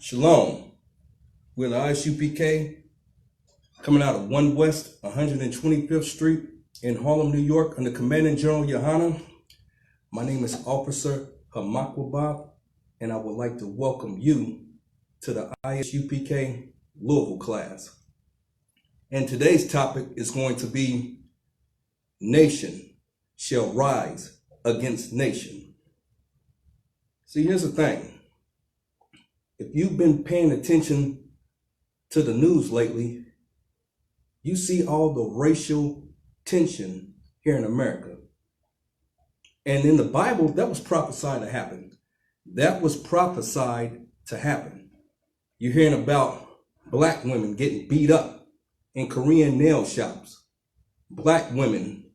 Shalom. We're the I.S.U.P.K. coming out of 1 West 125th Street in Harlem, New York, under Commanding General YAHANNA. My name is Officer Hamakwabab, and I would like to welcome you to the I.S.U.P.K. Louisville class. And today's topic is going to be nation shall rise against nation. See, here's the thing. If you've been paying attention to the news lately, you see all the racial tension here in America. And in the Bible, that was prophesied to happen. That was prophesied to happen. You're hearing about black women getting beat up in Korean nail shops. Black women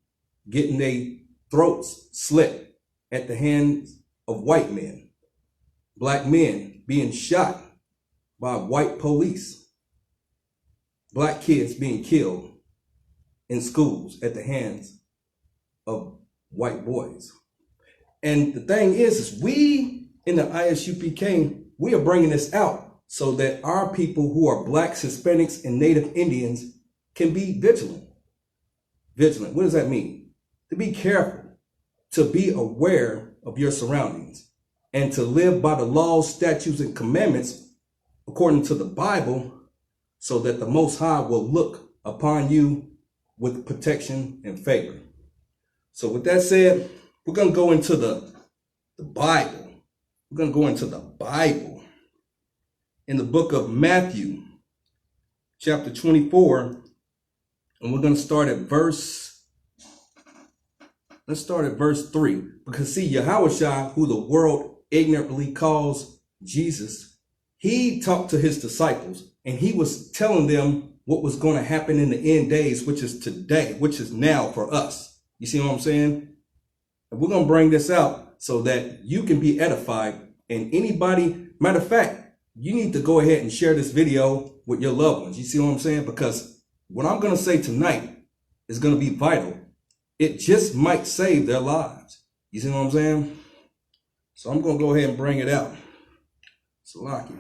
getting their throats slit at the hands of white men. Black men being shot by white police. Black kids being killed in schools at the hands of white boys. And the thing is we in the I.S.U.P.K, we are bringing this out so that our people who are blacks, Hispanics, and Native Indians can be vigilant. Vigilant, what does that mean? To be careful, to be aware of your surroundings, and to live by the laws, statutes, and commandments according to the Bible, so that the Most High will look upon you with protection and favor. So with that said, we're going to go into the Bible. We're going to go into the Bible in the book of Matthew, chapter 24, and we're going to start at verse 3. Because see, Yahushua, who the world ignorantly calls Jesus, he talked to his disciples and he was telling them what was going to happen in the end days, which is today, which is now for us. You see what I'm saying? And we're going to bring this out so that you can be edified. And anybody, matter of fact, you need to go ahead and share this video with your loved ones. You see what I'm saying? Because what I'm going to say tonight is going to be vital. It just might save their lives. You see what I'm saying? So I'm going to go ahead and bring it out. Salaki.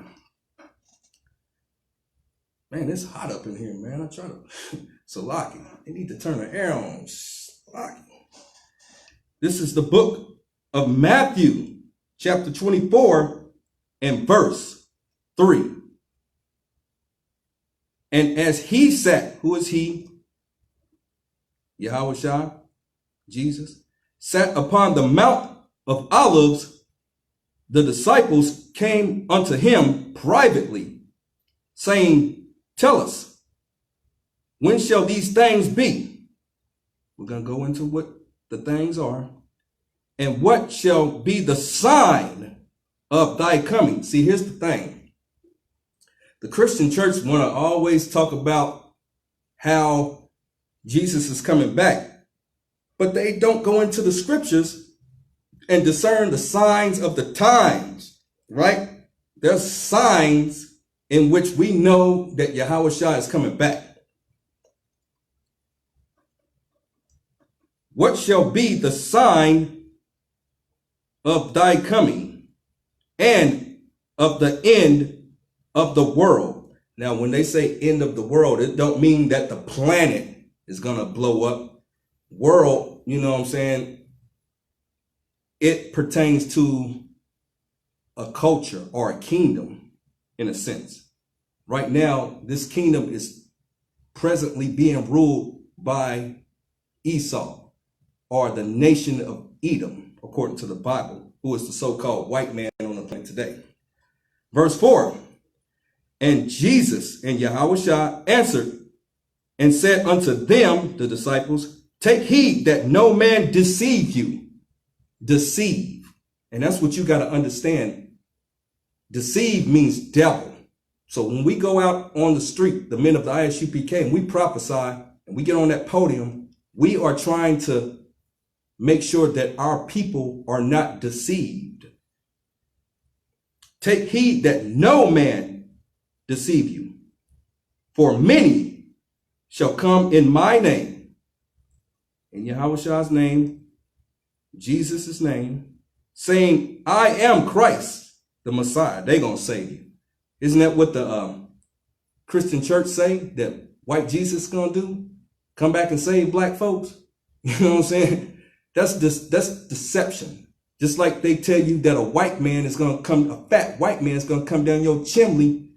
Man, it's hot up in here, man. I try to. Salaki. They need to turn the air on. Salaki. This is the book of Matthew, chapter 24, and verse 3. And as he sat, who is he? Yahushua, Jesus, sat upon the Mount of Olives, the disciples came unto him privately, saying, tell us, when shall these things be? We're going to go into what the things are. And what shall be the sign of thy coming? See, here's the thing. The Christian church want to always talk about how Jesus is coming back, but they don't go into the scriptures and discern the signs of the times, right? There's signs in which we know that Yahushua is coming back. What shall be the sign of thy coming and of the end of the world? Now, when they say end of the world, it don't mean that the planet is going to blow up. World, you know what I'm saying? It pertains to a culture or a kingdom in a sense. Right now, this kingdom is presently being ruled by Esau, or the nation of Edom, according to the Bible, who is the so-called white man on the planet today. Verse 4, and Jesus and Yahushua answered and said unto them, the disciples, take heed that no man deceive you. Deceive. And that's what you got to understand. Deceive means devil. So when we go out on the street, the men of the I.S.U.P.K, and we prophesy and we get on that podium, we are trying to make sure that our people are not deceived. Take heed that no man deceive you. For many shall come in my name, in Yahushua's name, Jesus' name, saying, I am Christ, the Messiah. They're going to save you. Isn't that what the Christian church say that white Jesus is going to do? Come back and save black folks? You know what I'm saying? That's deception. Just like they tell you that a white man is going to come, a fat white man is going to come down your chimney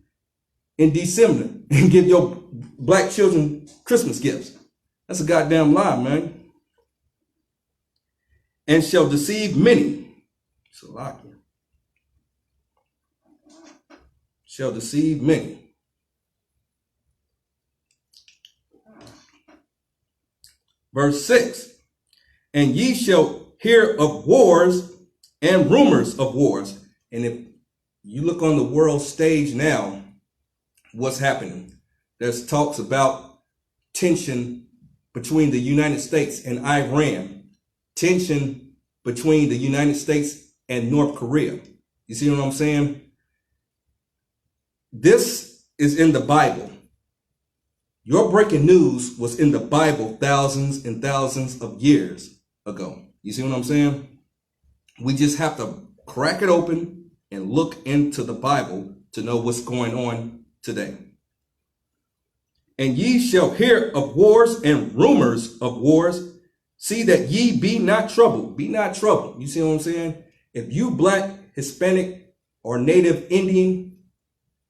in December and give your black children Christmas gifts. That's a goddamn lie, man. And shall deceive many. Salakia. Shall deceive many. Verse 6. And ye shall hear of wars and rumors of wars. And if you look on the world stage now, what's happening? There's talks about tension between the United States and Iran, tension between the United States and North Korea. You see what I'm saying? This is in the Bible. Your breaking news was in the Bible thousands and thousands of years ago. You see what I'm saying? We just have to crack it open and look into the Bible to know what's going on today. And ye shall hear of wars and rumors of wars. See that ye be not troubled. Be not troubled. You see what I'm saying? If you black, Hispanic, or Native Indian,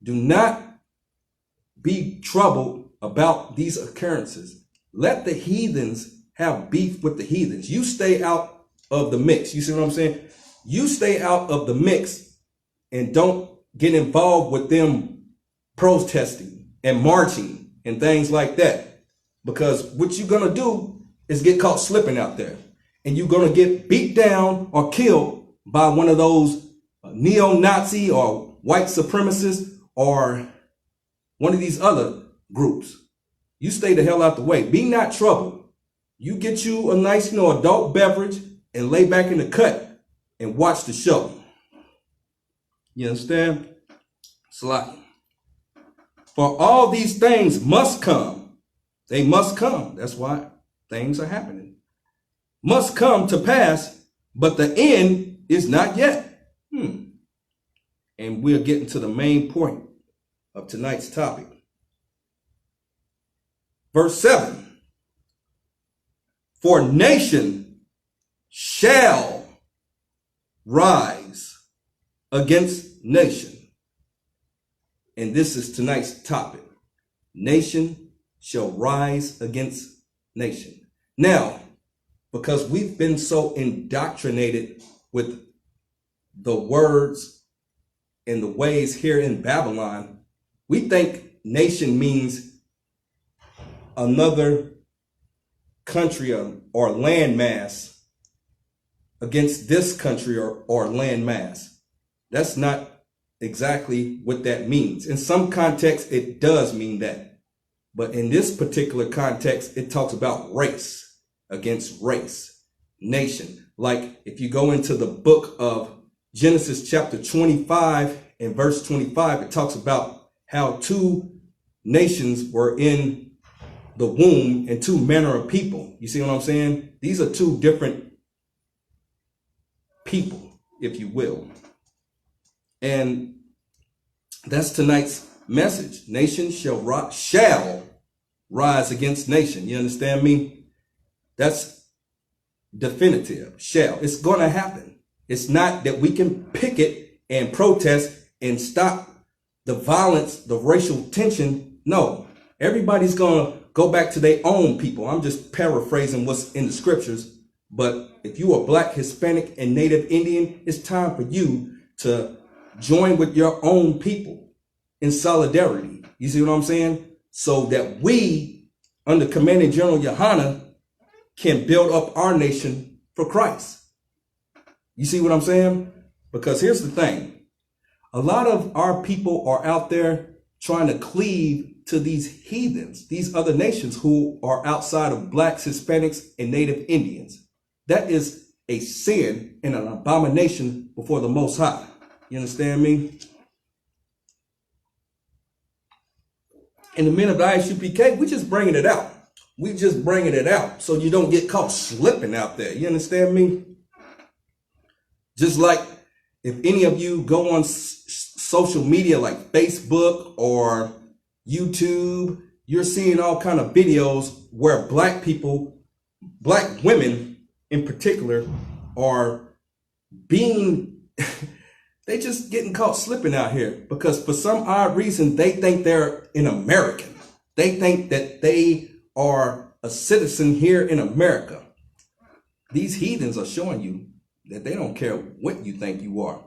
do not be troubled about these occurrences. Let the heathens have beef with the heathens. You stay out of the mix. You see what I'm saying? You stay out of the mix and don't get involved with them protesting and marching and things like that. Because what you're going to do is get caught slipping out there. And you're going to get beat down or killed by one of those neo-Nazi or white supremacists or one of these other groups. You stay the hell out the way. Be not troubled. You get you a nice, adult beverage and lay back in the cut and watch the show. You understand? Slide. For all these things must come. They must come. That's why things are happening. Must come to pass, but the end is not yet. And we're getting to the main point of tonight's topic. Verse 7. For nation shall rise against nation. And this is tonight's topic. Nation shall rise against nation. Now, because we've been so indoctrinated with the words and the ways here in Babylon, we think nation means another country or landmass against this country or landmass. That's not exactly what that means. In some contexts, it does mean that. But in this particular context, it talks about race against race, nation. Like if you go into the book of Genesis chapter 25 and verse 25, it talks about how two nations were in the womb and two manner of people. You see what I'm saying? These are two different people, if you will. And that's tonight's message. Nation shall rise against nation. You understand me? That's definitive. Shall. It's going to happen. It's not that we can picket and protest and stop the violence, the racial tension. No, everybody's going to go back to their own people. I'm just paraphrasing what's in the scriptures. But if you are black, Hispanic, and Native Indian, it's time for you to join with your own people in solidarity. You see what I'm saying? So that we, under Commanding General YAHANNA, can build up our nation for Christ. You see what I'm saying? Because here's the thing. A lot of our people are out there trying to cleave to these heathens, these other nations who are outside of blacks, Hispanics, and Native Indians. That is a sin and an abomination before the Most High. You understand me? And the men of the I.S.U.P.K, we just bringing it out. We just bringing it out so you don't get caught slipping out there. You understand me? Just like if any of you go on social media like Facebook or YouTube, you're seeing all kind of videos where black people, black women in particular, are being, they just getting caught slipping out here because for some odd reason, they think they're an American. They think that they are a citizen here in America. These heathens are showing you that they don't care what you think you are.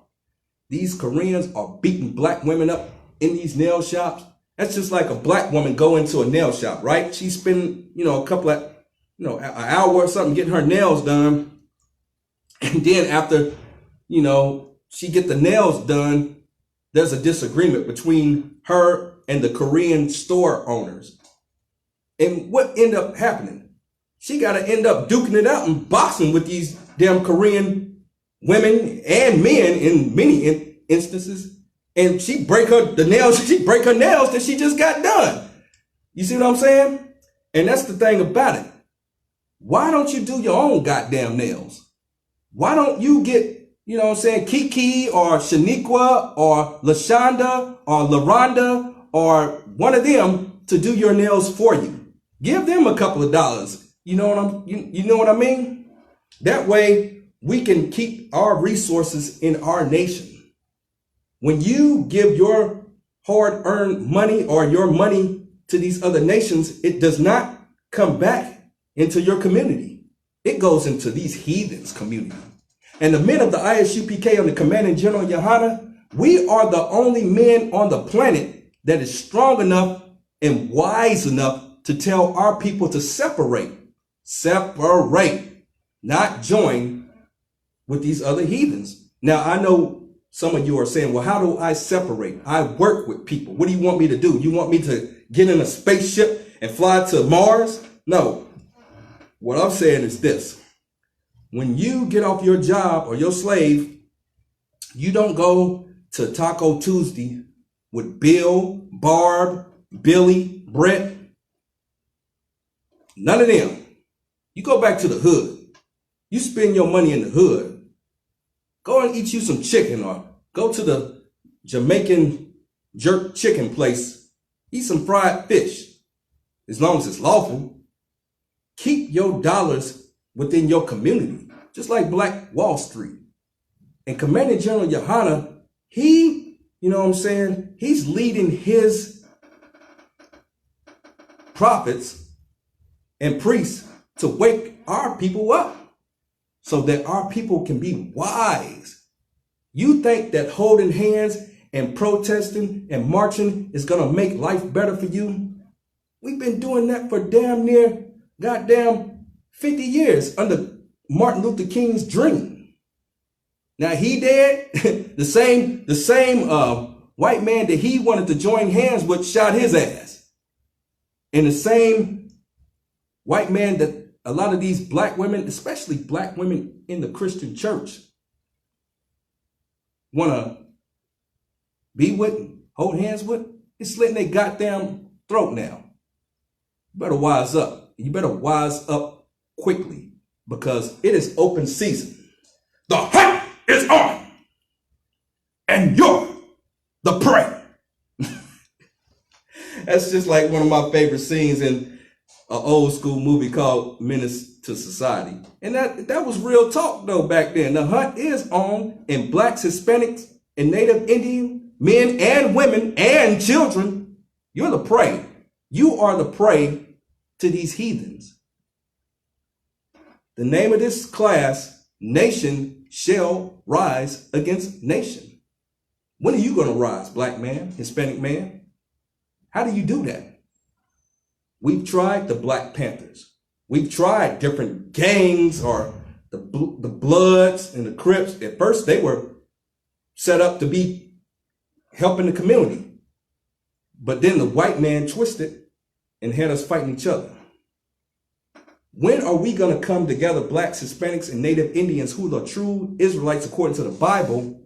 These Koreans are beating black women up in these nail shops. That's just like a black woman go into a nail shop, right? She spend, a couple of, an hour or something getting her nails done. And then after, she get the nails done, there's a disagreement between her and the Korean store owners. And what ended up happening? She got to end up duking it out and boxing with these damn Korean women and men in many instances. And she break her nails that she just got done. You see what I'm saying? And that's the thing about it. Why don't you do your own goddamn nails? Why don't you get, Kiki or Shaniqua or LaShonda or LaRonda or one of them to do your nails for you? Give them a couple of dollars. You know what I mean? That way we can keep our resources in our nation. When you give your hard-earned money or your money to these other nations, it does not come back into your community. It goes into these heathens' community. And the men of the I.S.U.P.K. under Commanding General Yahanna, we are the only men on the planet that is strong enough and wise enough to tell our people to separate, not join with these other heathens. Now, I know some of you are saying, well, how do I separate? I work with people. What do you want me to do? You want me to get in a spaceship and fly to Mars? No. What I'm saying is this. When you get off your job or your slave, you don't go to Taco Tuesday with Bill, Barb, Billy, Brett. None of them. You go back to the hood. You spend your money in the hood. Go and eat you some chicken or go to the Jamaican jerk chicken place. Eat some fried fish. As long as it's lawful. Keep your dollars within your community. Just like Black Wall Street. And Commanding General Yahanna, he, he's leading his prophets and priests to wake our people up so that our people can be wise. You think that holding hands and protesting and marching is going to make life better for you? We've been doing that for damn near goddamn 50 years under Martin Luther King's dream. Now he dead. the same white man that he wanted to join hands with shot his ass. And the same white man that a lot of these black women, especially black women in the Christian church, want to be with and hold hands with, it's slitting their goddamn throat now. You better wise up. You better wise up quickly because it is open season. The hunt is on and you're the prey. That's just like one of my favorite scenes in an old school movie called Menace to Society. And that was real talk though back then. The hunt is on and blacks, Hispanics, and Native Indian men and women and children. You're the prey. You are the prey to these heathens. The name of this class, Nation Shall Rise Against Nation. When are you going to rise, black man, Hispanic man? How do you do that? We've tried the Black Panthers. We've tried different gangs or the Bloods and the Crips. At first, they were set up to be helping the community. But then the white man twisted and had us fighting each other. When are we going to come together, blacks, Hispanics, and Native Indians, who are true Israelites according to the Bible,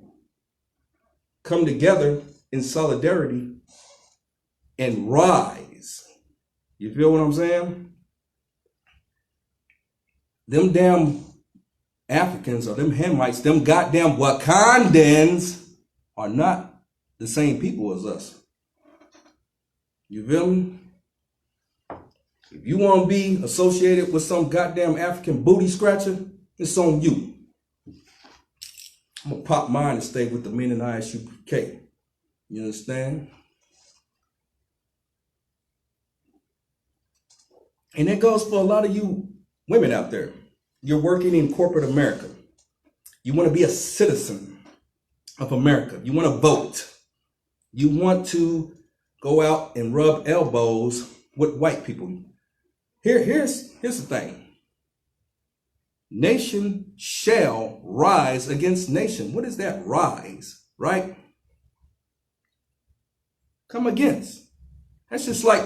come together in solidarity and rise? You feel what I'm saying? Them damn Africans or them Hamites, them goddamn Wakandans are not the same people as us. You feel me? If you want to be associated with some goddamn African booty scratcher, it's on you. I'm going to pop mine and stay with the men in I.S.U.P.K. You understand? And that goes for a lot of you women out there. You're working in corporate America. You want to be a citizen of America. You want to vote. You want to go out and rub elbows with white people. Here's the thing. Nation shall rise against nation. What is that? Rise, right? Come against. That's just like,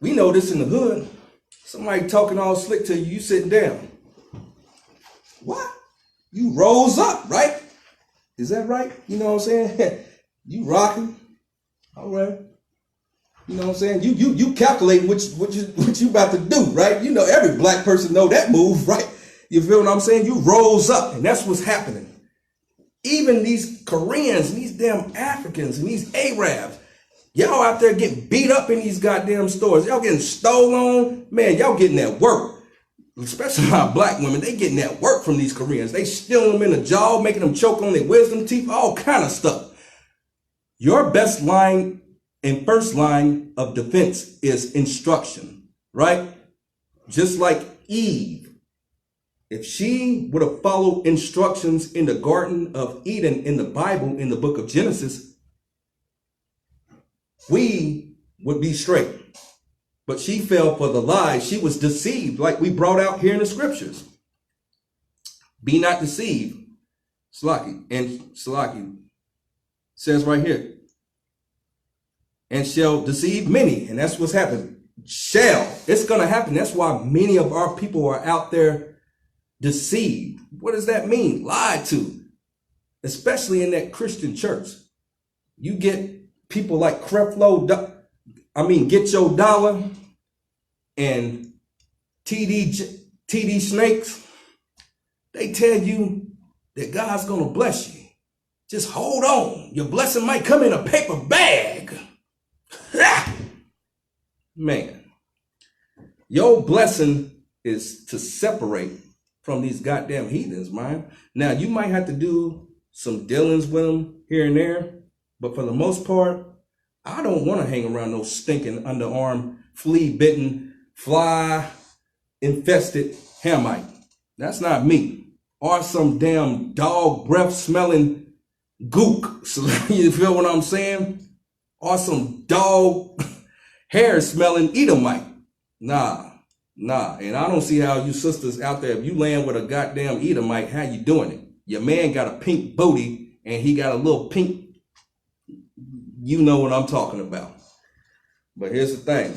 we know this in the hood. Somebody talking all slick to you, you sitting down. What? You rose up, right? Is that right? You know what I'm saying? You rocking. All right. You know what I'm saying? You calculate what you about to do, right? You know, every black person know that move, right? You feel what I'm saying? You rose up, and that's what's happening. Even these Koreans, and these damn Africans, and these Arabs, y'all out there getting beat up in these goddamn stores. Y'all getting stolen. Man, y'all getting that work. Especially our black women, they getting that work from these Koreans. They stealing them in the jaw, making them choke on their wisdom teeth, all kind of stuff. Your best line and first line of defense is instruction, right? Just like Eve. If she would have followed instructions in the Garden of Eden in the Bible, in the book of Genesis, we would be straight. But she fell for the lie. She was deceived, like we brought out here in the scriptures. Be not deceived. Salaki says right here, and shall deceive many. And that's what's happening. Shall. It's going to happen. That's why many of our people are out there deceived. What does that mean? Lied to. Especially in that Christian church. You get people like Creflo, Get Your Dollar and TD Snakes. They tell you that God's going to bless you. Just hold on. Your blessing might come in a paper bag. Man, your blessing is to separate from these goddamn heathens, man. Now, you might have to do some dealings with them here and there, but for the most part, I don't want to hang around no stinking underarm, flea-bitten, fly-infested Hamite. That's not me. Or some damn dog breath-smelling gook. So, you feel what I'm saying? Or some dog hair-smelling Edomite. Nah. And I don't see how you sisters out there, if you land with a goddamn Edomite, how you doing it? Your man got a pink booty and he got a little pink. You know what I'm talking about. But here's the thing.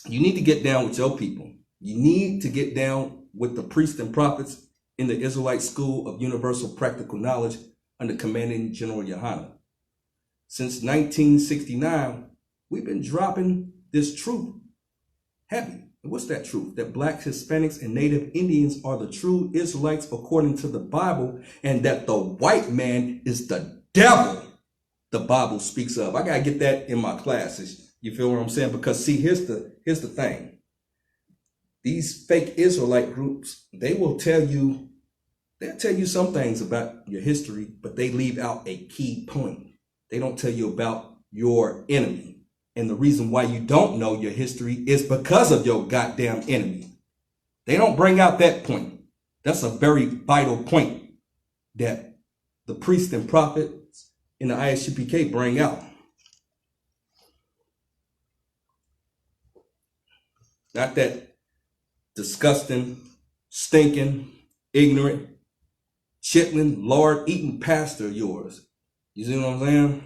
You need to get down with your people. You need to get down with the priests and prophets in the Israelite School of Universal Practical Knowledge under Commanding General YAHANNA. Since 1969, we've been dropping this truth heavy. And what's that truth? That blacks, Hispanics, and Native Indians are the true Israelites according to the Bible, and that the white man is the devil the Bible speaks of. I gotta get that in my classes. You feel what I'm saying? Because see, here's the thing. These fake Israelite groups, they'll tell you some things about your history, but they leave out a key point. They don't tell you about your enemy. And the reason why you don't know your history is because of your goddamn enemy. They don't bring out that point. That's a very vital point that the priests and prophets in the I.S.U.P.K bring out. Not that disgusting, stinking, ignorant, chitlin, lard-eating pastor of yours. You see what I'm saying?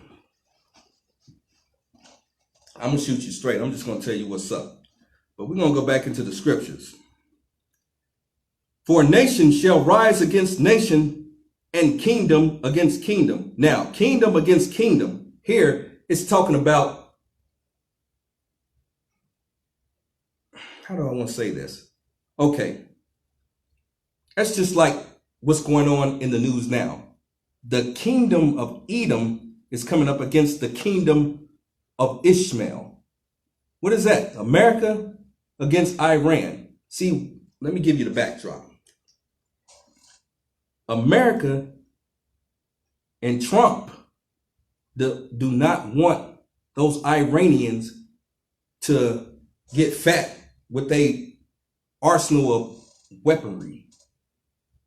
I'm going to shoot you straight. I'm just going to tell you what's up. But we're going to go back into the scriptures. For nation shall rise against nation, and kingdom against kingdom. Now, kingdom against kingdom. Here, it's talking about, how do I want to say this? Okay. That's just like what's going on in the news now. The kingdom of Edom is coming up against the kingdom of Ishmael. What is that? America against Iran. See, let me give you the backdrop. America and Trump do not want those Iranians to get fat with their arsenal of weaponry,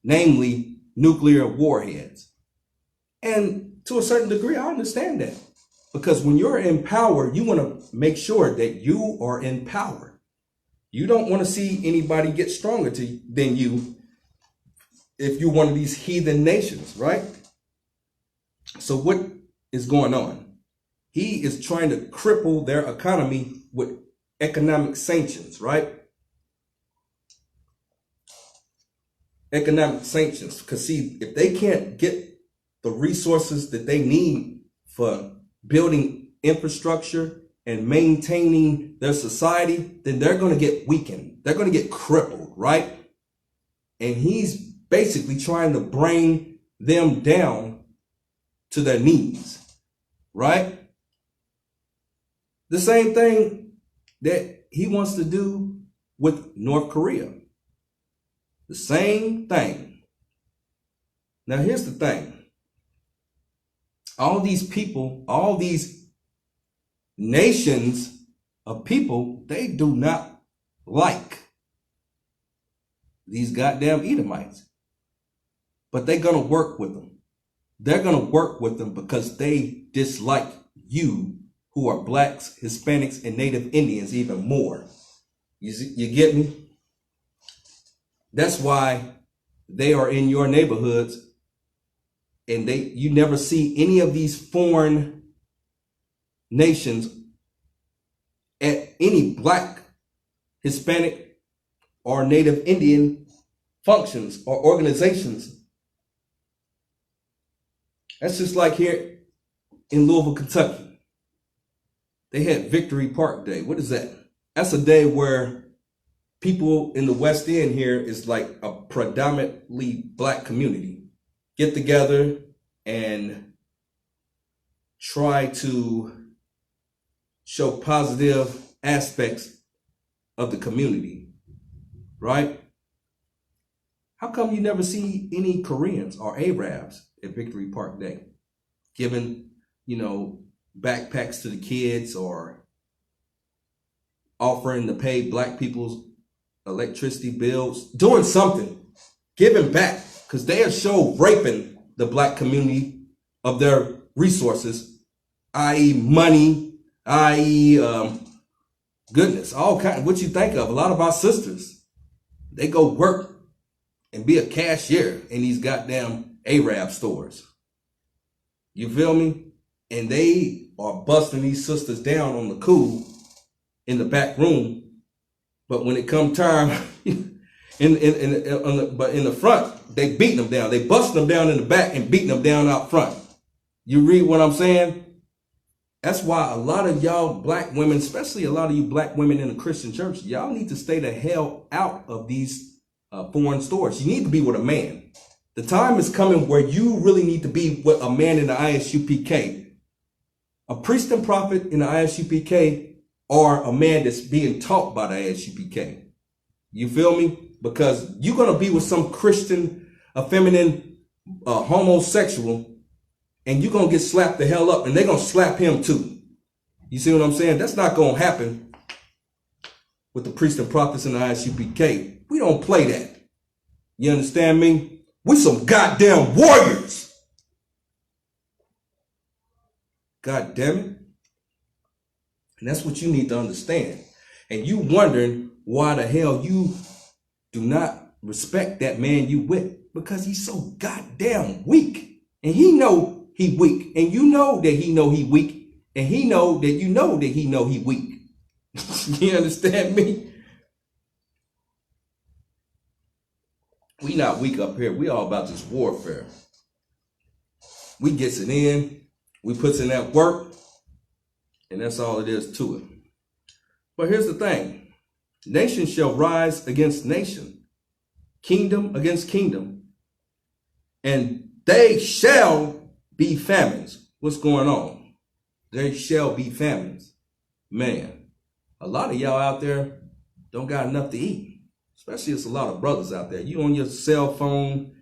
namely nuclear warheads. And to a certain degree, I understand that. Because when you're in power, you want to make sure that you are in power. You don't want to see anybody get stronger than you if you're one of these heathen nations, right? So what is going on? He is trying to cripple their economy with economic sanctions, right? Economic sanctions. Because see, if they can't get the resources that they need for building infrastructure and maintaining their society, then they're going to get weakened. They're going to get crippled, right? And he's basically trying to bring them down to their knees, right? The same thing that he wants to do with North Korea. The same thing. Now, here's the thing. All these people, all these nations of people, they do not like these goddamn Edomites. But they're going to work with them. They're going to work with them because they dislike you, who are blacks, Hispanics, and Native Indians even more. You get me? That's why they are in your neighborhoods, and you never see any of these foreign nations at any black, Hispanic, or Native Indian functions or organizations. That's just like here in Louisville, Kentucky. They had Victory Park Day. What is that? That's a day where people in the West End here is like a predominantly black community get together and try to show positive aspects of the community, right? How come you never see any Koreans or Arabs at Victory Park Day giving, backpacks to the kids or offering to pay black people's electricity bills, doing something, giving back, because they are so raping the black community of their resources, i.e. money, i.e. Goodness, all kind. What you think of? A lot of our sisters, they go work and be a cashier in these goddamn Arab stores. You feel me? And they are busting these sisters down on the cool in the back room. But when it come time, but in the front, they beating them down. They busting them down in the back and beating them down out front. You read what I'm saying? That's why a lot of y'all black women, especially a lot of you black women in the Christian church, y'all need to stay the hell out of these foreign stores. You need to be with a man. The time is coming where you really need to be with a man in the I.S.U.P.K. A priest and prophet in the I.S.U.P.K. or a man that's being taught by the I.S.U.P.K. You feel me? Because you're going to be with some Christian, effeminate, homosexual, and you're going to get slapped the hell up, and they're going to slap him too. You see what I'm saying? That's not going to happen with the priests and prophets in the I.S.U.P.K. We don't play that. You understand me? We some goddamn warriors. God damn it. And that's what you need to understand. And you wondering why the hell you do not respect that man you with, because he's so goddamn weak. And he know he weak. And you know that he know he weak. And he know that you know that he know he weak. You understand me? We not weak up here. We all about this warfare. We gets it in. We puts in that work. And that's all it is to it. But here's the thing. Nation shall rise against nation. kingdom against kingdom, and they shall be famines. What's going on? There shall be famines. Man, a lot of y'all out there don't got enough to eat. Especially it's a lot of brothers out there. You on your cell phone,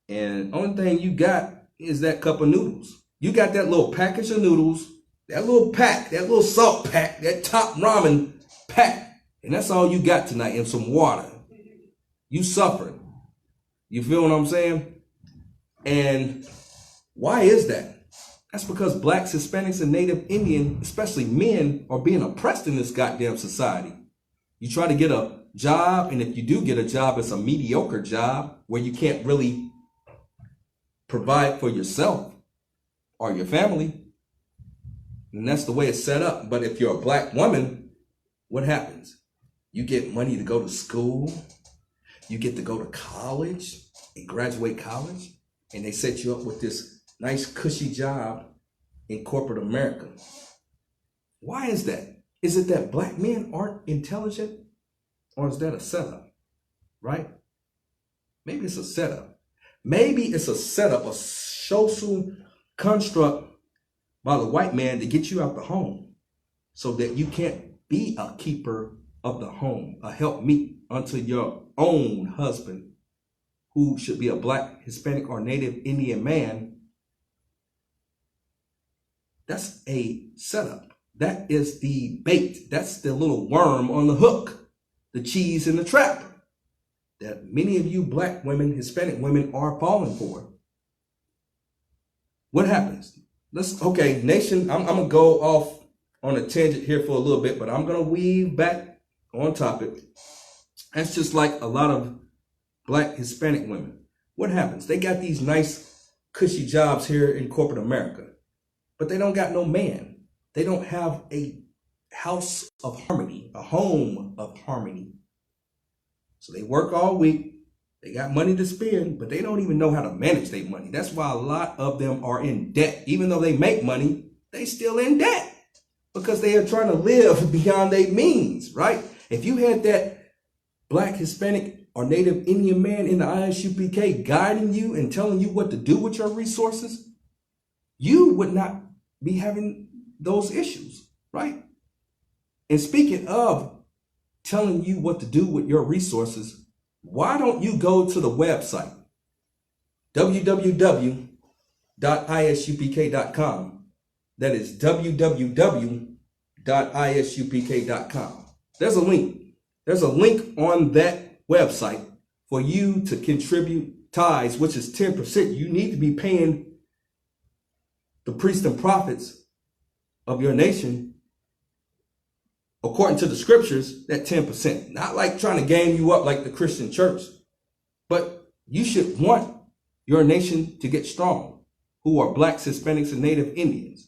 and only thing you got is that cup of noodles. You got that little package of noodles, that little pack, that little salt pack, that top ramen pack, and that's all you got tonight, and some water. You suffering. You feel what I'm saying? And why is that? That's because blacks, Hispanics, and Native Indian, especially men, are being oppressed in this goddamn society. You try to get a job, and if you do get a job, it's a mediocre job where you can't really provide for yourself or your family. And that's the way it's set up. But if you're a black woman, what happens? You get money to go to school. You get to go to college and graduate college. And they set you up with this nice cushy job in corporate America. Why is that? Is it that black men aren't intelligent? Or is that a setup? Right? Maybe it's a setup. Maybe it's a setup, a social construct by the white man to get you out the home so that you can't be a keeper of the home, a helpmeet unto your own husband, who should be a black, Hispanic, or Native Indian man. That's a setup. That is the bait. That's the little worm on the hook, the cheese in the trap that many of you black women, Hispanic women are falling for. What happens? Okay, nation, I'm going to go off on a tangent here for a little bit, but I'm going to weave back on topic. That's just like a lot of black, Hispanic women. What happens? They got these nice, cushy jobs here in corporate America, but they don't got no man. They don't have a house of harmony, a home of harmony. So they work all week. They got money to spend, but they don't even know how to manage their money. That's why a lot of them are in debt. Even though they make money, they still in debt because they are trying to live beyond their means, right? If you had that black, Hispanic, or Native Indian man in the I.S.U.P.K. guiding you and telling you what to do with your resources, you would not be having those issues, right? And speaking of telling you what to do with your resources, why don't you go to the website, www.isupk.com. That is www.isupk.com. There's a link. There's a link on that website for you to contribute tithes, which is 10%. You need to be paying the priests and prophets of your nation, according to the scriptures, that 10%. Not like trying to game you up like the Christian church, but you should want your nation to get strong, who are blacks, Hispanics, and Native Indians.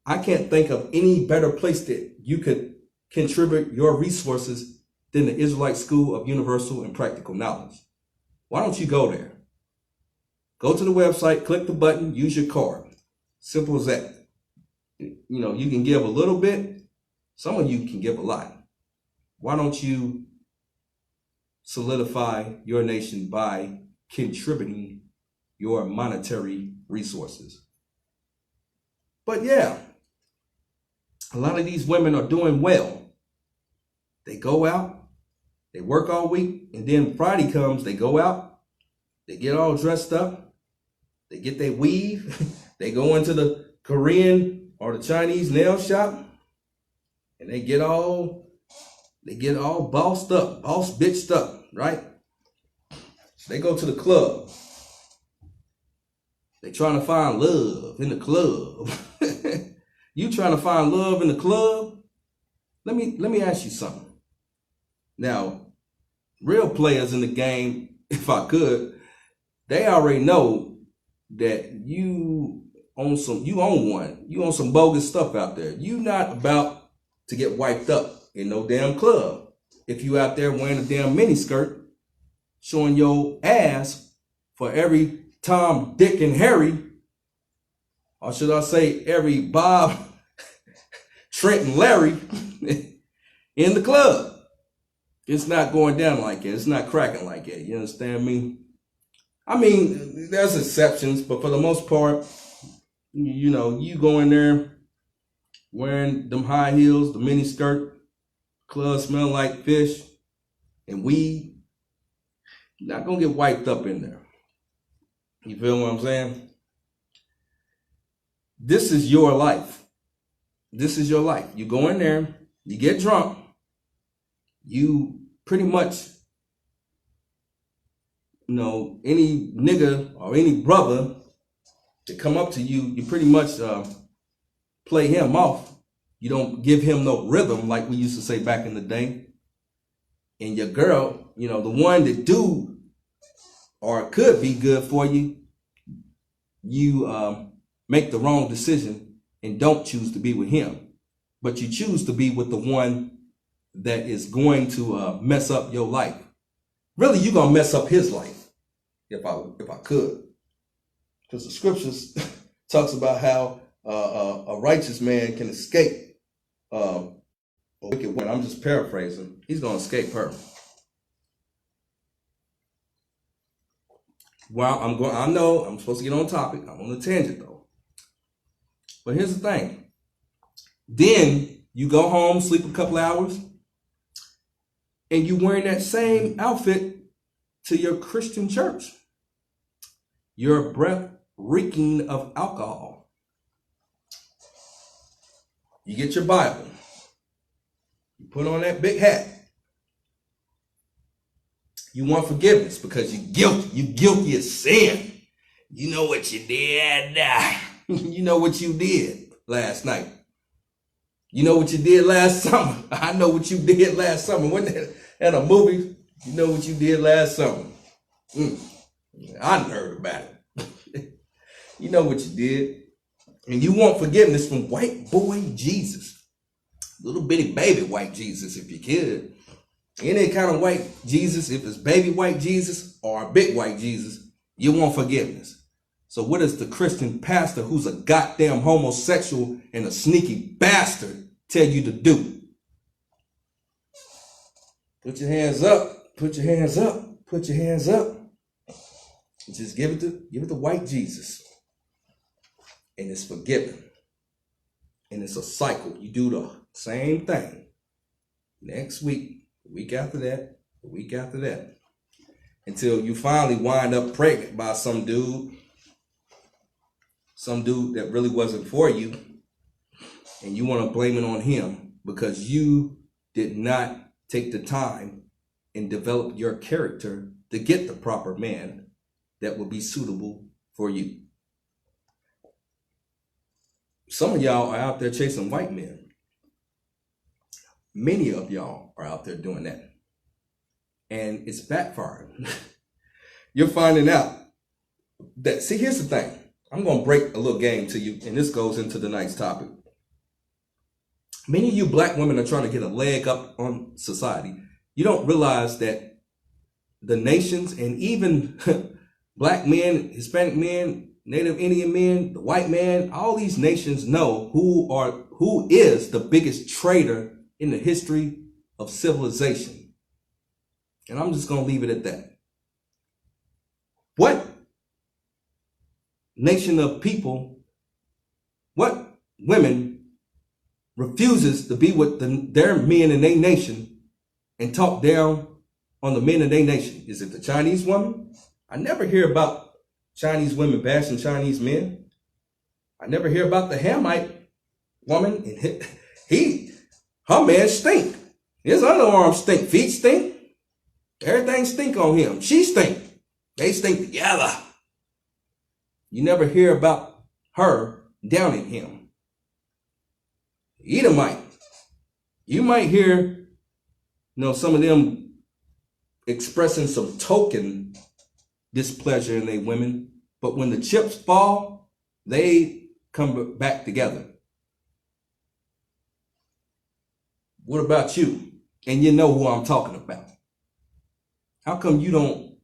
I can't think of any better place that you could contribute your resources than the Israelite School of Universal and Practical Knowledge. Why don't you go there? Go to the website, click the button, use your card. Simple as that. You know, you can give a little bit. Some of you can give a lot. Why don't you solidify your nation by contributing your monetary resources? But yeah, a lot of these women are doing well. They go out, they work all week, and then Friday comes, they go out, they get all dressed up, they get their weave, they go into the Korean or the Chinese nail shop, and they get all bossed up, boss bitched up, right? So they go to the club. They trying to find love in the club. You trying to find love in the club? Let me ask you something. Now, real players in the game, if I could, they already know that you own some bogus stuff out there. You not about to get wiped up in no damn club. If you out there wearing a damn mini skirt, showing your ass for every Tom, Dick, and Harry, or should I say every Bob, Trent, and Larry in the club. It's not going down like that. It's not cracking like that. You understand me? I mean, there's exceptions, but for the most part, you know, you go in there wearing them high heels, the mini skirt, club smell like fish and weed, you're not gonna get wiped up in there. You feel what I'm saying? This is your life. This is your life. You go in there, you get drunk, you pretty much, you know, any nigga or any brother that come up to you, you pretty much play him off. You don't give him no rhythm like we used to say back in the day. And your girl, you know, the one that do or could be good for you, you make the wrong decision and don't choose to be with him. But you choose to be with the one that is going to mess up your life. Really, you're going to mess up his life if I could. Because the scriptures talks about how a righteous man can escape a wicked woman. I'm just paraphrasing. He's going to escape her. Well, I know I'm supposed to get on topic. I'm on a tangent though. But here's the thing. Then you go home, sleep a couple hours, and you wearing that same outfit to your Christian church. Your breath reeking of alcohol. You get your Bible. You put on that big hat. You want forgiveness because you're guilty. You're guilty of sin. You know what you did. You know what you did last night. You know what you did last summer. I know what you did last summer. Wasn't that a movie? You know what you did last summer. I heard about it. You know what you did. And you want forgiveness from white boy Jesus. Little bitty baby white Jesus, if you could. Any kind of white Jesus, if it's baby white Jesus or a big white Jesus, you want forgiveness. So what does the Christian pastor who's a goddamn homosexual and a sneaky bastard tell you to do? Put your hands up, put your hands up, put your hands up. Just give it to white Jesus. And it's forgiven. And it's a cycle. You do the same thing. Next week, the week after that, the week after that. Until you finally wind up pregnant by some dude that really wasn't for you. And you want to blame it on him because you did not take the time and develop your character to get the proper man that will be suitable for you. Some of y'all are out there chasing white men. Many of y'all are out there doing that. And it's backfiring. You're finding out that, see, here's the thing. I'm going to break a little game to you, and this goes into the next topic. Many of you black women are trying to get a leg up on society. You don't realize that the nations and even black men, Hispanic men, Native Indian men, the white man, all these nations know who is the biggest traitor in the history of civilization. And I'm just going to leave it at that. What nation of people, what women refuses to be with their men in their nation and talk down on the men in their nation? Is it the Chinese woman? I never hear about Chinese women bashing Chinese men. I never hear about the Hamite woman. And her man stink. His underarms stink. Feet stink. Everything stink on him. She stink. They stink together. You never hear about her downing him. Edomite. You might hear, some of them expressing some token displeasure in their women, but when the chips fall, they come back together. What about you? And you know who I'm talking about. How come you don't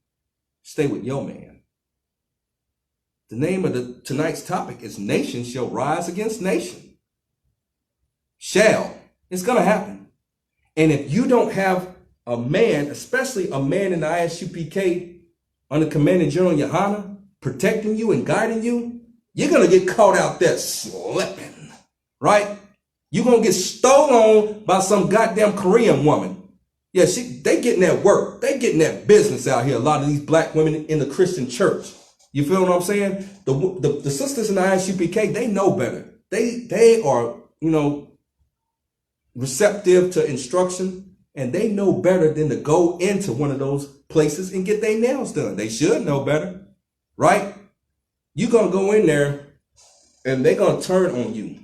stay with your man? The name of tonight's topic is Nation Shall Rise Against Nation. Shall. It's going to happen. And if you don't have a man, especially a man in the I.S.U.P.K. under Commanding General YAHANNA, protecting you and guiding you, you're going to get caught out there slipping, right? You're going to get stolen by some goddamn Korean woman. Yeah, they getting that work. They getting that business out here. A lot of these black women in the Christian church. You feel what I'm saying? The sisters in the I.S.U.P.K, they know better. They are, receptive to instruction, and they know better than to go into one of those places and get their nails done. They should know better, right? You're going to go in there and they're going to turn on you.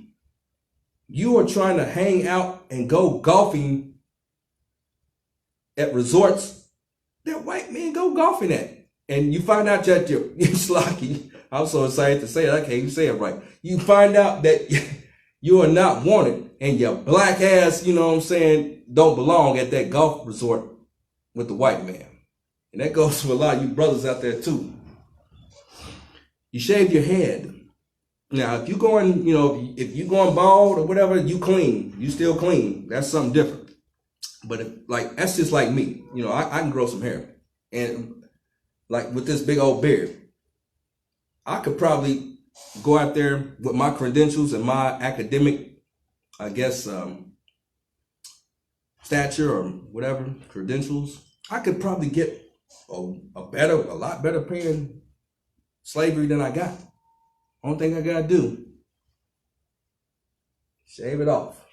You are trying to hang out and go golfing at resorts that white men go golfing at. And you find out that you're slocky. I'm so excited to say it. I can't even say it right. You find out that you are not wanted and your black ass, don't belong at that golf resort with the white man. And that goes to a lot of you brothers out there too. You shave your head. Now, if you're going, if you're going bald or whatever, you clean. You still clean. That's something different. But that's just like me. I can grow some hair. And like with this big old beard, I could probably go out there with my credentials and my academic, stature or whatever, credentials. I could probably get a lot better paying slavery than I got. Only thing I gotta do, shave it off.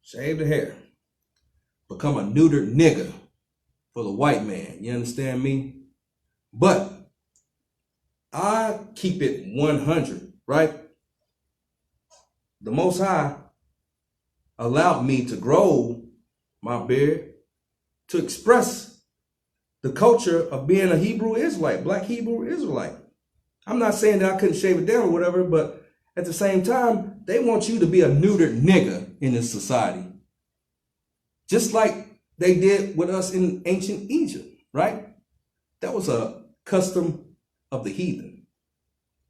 Shave the hair. Become a neutered nigga for the white man. You understand me? But I keep it 100, right? The Most High allowed me to grow my beard to express the culture of being a Hebrew Israelite, black Hebrew Israelite. I'm not saying that I couldn't shave it down or whatever, but at the same time, they want you to be a neutered nigga in this society. Just like they did with us in ancient Egypt, right? That was a custom of the heathen.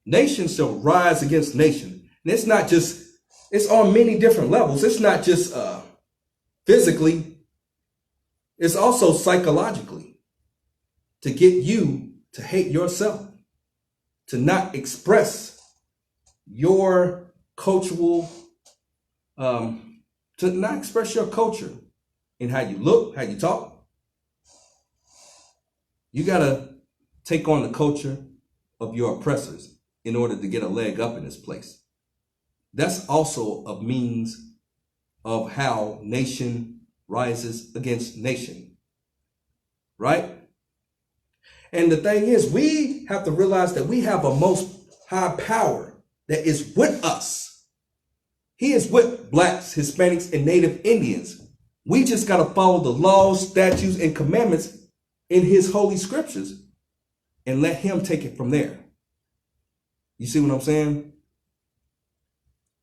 Nation shall rise against nation. And it's not just, it's on many different levels. It's not just physically. It's also psychologically to get you to hate yourself, to not express your cultural, to not express your culture in how you look, how you talk. You got to take on the culture of your oppressors in order to get a leg up in this place. That's also a means of how nation rises against nation, right? And the thing is, we have to realize that we have a most high power that is with us. He is with blacks, Hispanics, and Native Indians. We just got to follow the laws, statutes, and commandments in his holy scriptures and let him take it from there. You see what I'm saying?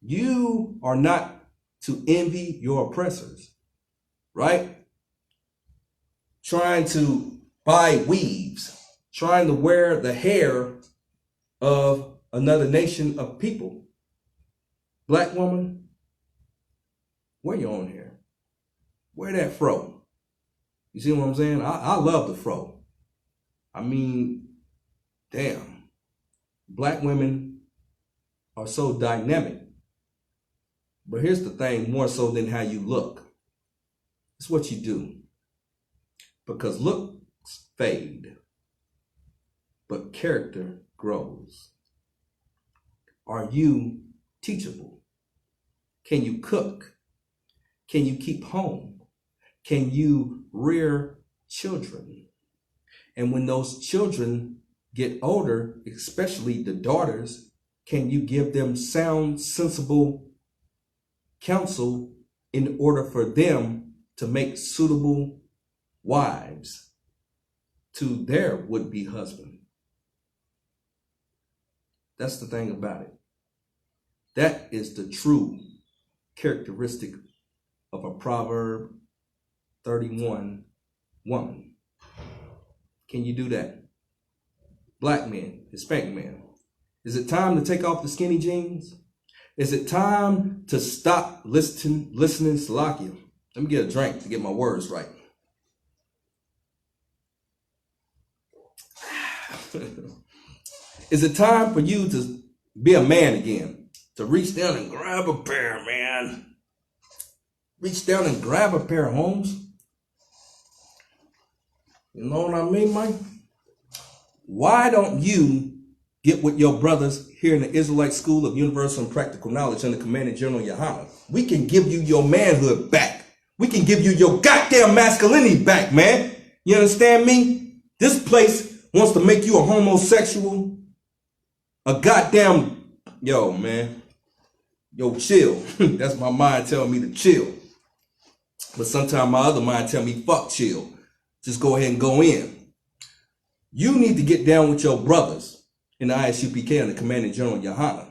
You are not to envy your oppressors, right? Trying to buy weaves, trying to wear the hair of another nation of people. Black woman, wear your own hair. Wear that fro. You see what I'm saying? I love the fro. I mean, damn. Black women are so dynamic. But here's the thing, more so than how you look. It's what you do. Because looks fade, but character grows. Are you teachable? Can you cook? Can you keep home? Can you rear children? And when those children get older, especially the daughters, can you give them sound, sensible counsel in order for them to make suitable wives to their would-be husband? That's the thing about it. That is the true characteristic of a Proverb 31 woman. Can you do that? Black men, Hispanic men. Is it time to take off the skinny jeans? Is it time to stop listening Salakia? Let me get a drink to get my words right. Is it time for you to be a man again? To reach down and grab a pair, man. Reach down and grab a pair, Holmes. You know what I mean, Mike? Why don't you get with your brothers here in the Israelite School of Universal and Practical Knowledge under Commanding General YAHANNA? We can give you your manhood back. We can give you your goddamn masculinity back, man. You understand me? This place wants to make you a homosexual, a goddamn, yo, man. Yo, chill. That's my mind telling me to chill. But sometimes my other mind tell me, fuck chill. Just go ahead and go in. You need to get down with your brothers in the I.S.U.P.K. under Commanding General YAHANNA.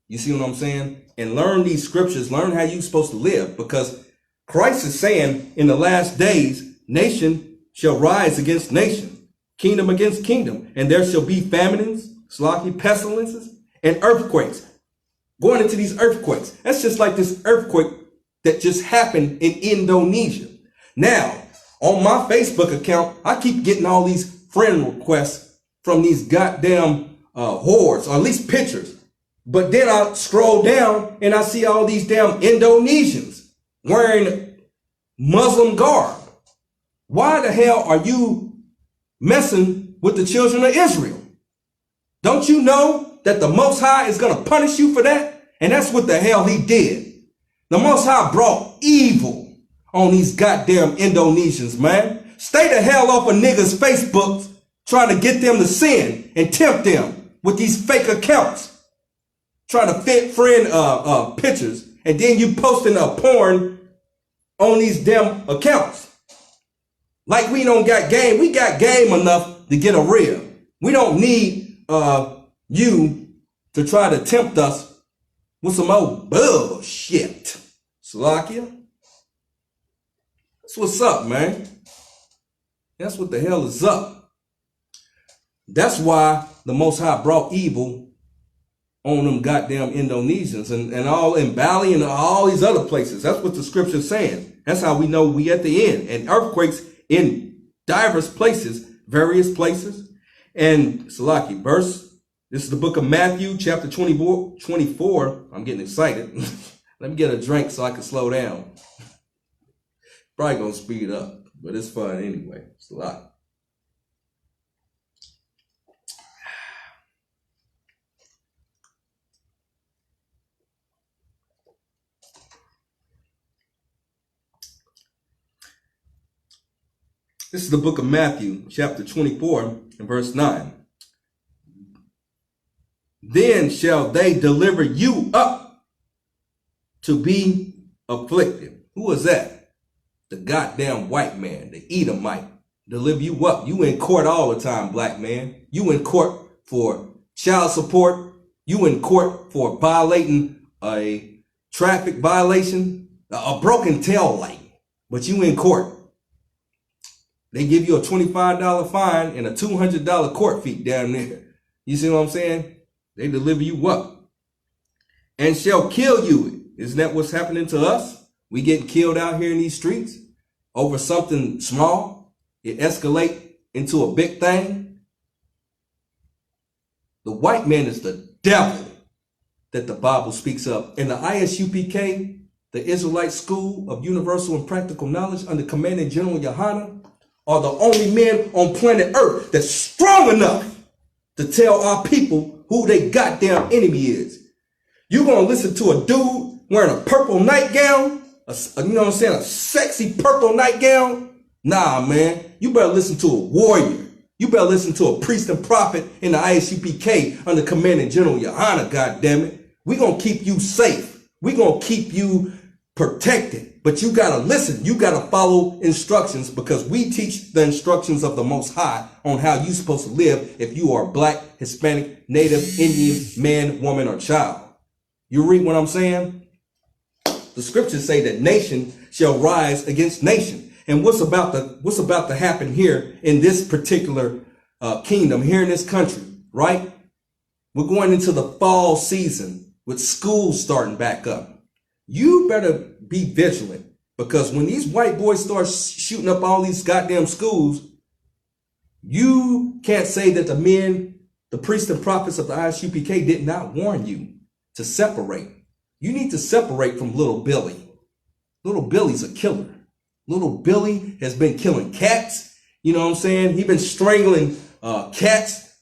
You see what I'm saying? And learn these scriptures. Learn how you're supposed to live. Because Christ is saying in the last days, nation shall rise against nation, kingdom against kingdom. And there shall be famines, pestilences, and earthquakes. Going into these earthquakes. That's just like this earthquake that just happened in Indonesia. Now, on my Facebook account, I keep getting all these friend requests from these goddamn whores, or at least pictures. But then I scroll down and I see all these damn Indonesians wearing Muslim garb. Why the hell are you messing with the children of Israel? Don't you know that the Most High is going to punish you for that? And that's what the hell he did. The Most High brought evil on these goddamn Indonesians, man. Stay the hell off of niggas' Facebooks trying to get them to sin and tempt them with these fake accounts. Trying to fit friend pictures, and then you posting a porn on these damn accounts. Like we don't got game. We got game enough to get a rib. We don't need you to try to tempt us with some old bullshit. Salakia. That's what's up, man. That's what the hell is up. That's why the Most High brought evil on them goddamn Indonesians and all in Bali and all these other places. That's what the scripture's saying. That's how we know we at the end. And earthquakes in diverse places, various places. And Salaki, verse, this is the book of Matthew, chapter 24. I'm getting excited. Let me get a drink so I can slow down. Probably gonna speed up, but it's fun anyway. It's a lot. This is the book of Matthew, chapter 24, and verse 9. Then shall they deliver you up to be afflicted. Who is that? The goddamn white man, the Edomite. Deliver you up. You in court all the time, black man. You in court for child support. You in court for violating a traffic violation, a broken tail light. But you in court. They give you a $25 fine and a $200 court fee down there. You see what I'm saying? They deliver you up and shall kill you. Isn't that what's happening to us? We getting killed out here in these streets over something small. It escalate into a big thing. The white man is the devil that the Bible speaks of. And the I.S.U.P.K, the Israelite School of Universal and Practical Knowledge under Commanding General YAHANNA, are the only men on planet Earth that's strong enough to tell our people who their goddamn enemy is. You gonna listen to a dude wearing a purple nightgown, you know what I'm saying, a sexy purple nightgown? Nah, man, you better listen to a warrior. You better listen to a priest and prophet in the I.S.U.P.K under Commanding General YAHANNA, goddammit. We gonna keep you safe. We gonna keep you protected. But you gotta listen. You gotta follow instructions, because we teach the instructions of the Most High on how you're supposed to live if you are black, Hispanic, Native, Indian, man, woman, or child. You read what I'm saying? The scriptures say that nation shall rise against nation. And what's about to happen here in this particular kingdom, here in this country, right? We're going into the fall season with schools starting back up. You better be vigilant, because when these white boys start shooting up all these goddamn schools, You can't say that the men, the priests and prophets of the I.S.U.P.K did not warn you to separate. You need to separate from little Billy. Little Billy's a killer. Little Billy has been killing cats. You know what I'm saying? He's been strangling cats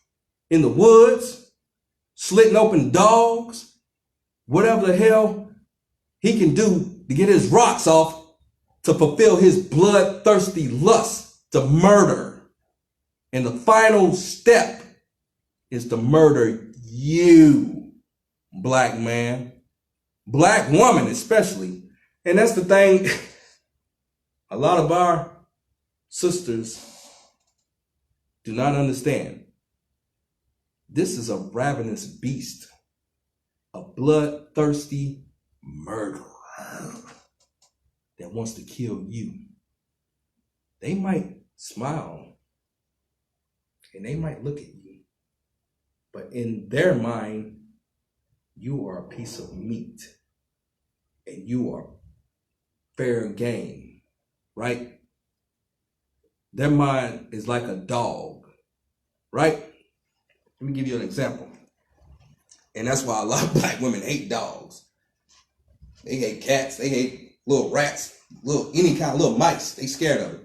in the woods, slitting open dogs, whatever the hell he can do to get his rocks off to fulfill his bloodthirsty lust to murder. And the final step is to murder you, black man, black woman especially. And that's the thing. A lot of our sisters do not understand. This is a ravenous beast, a bloodthirsty murderer that wants to kill you. They might smile and they might look at you, but in their mind, you are a piece of meat and you are fair game, right? Their mind is like a dog, right? Let me give you an example. And that's why a lot of black women hate dogs. They hate cats, they hate little rats, any kind of little mice. They scared of it.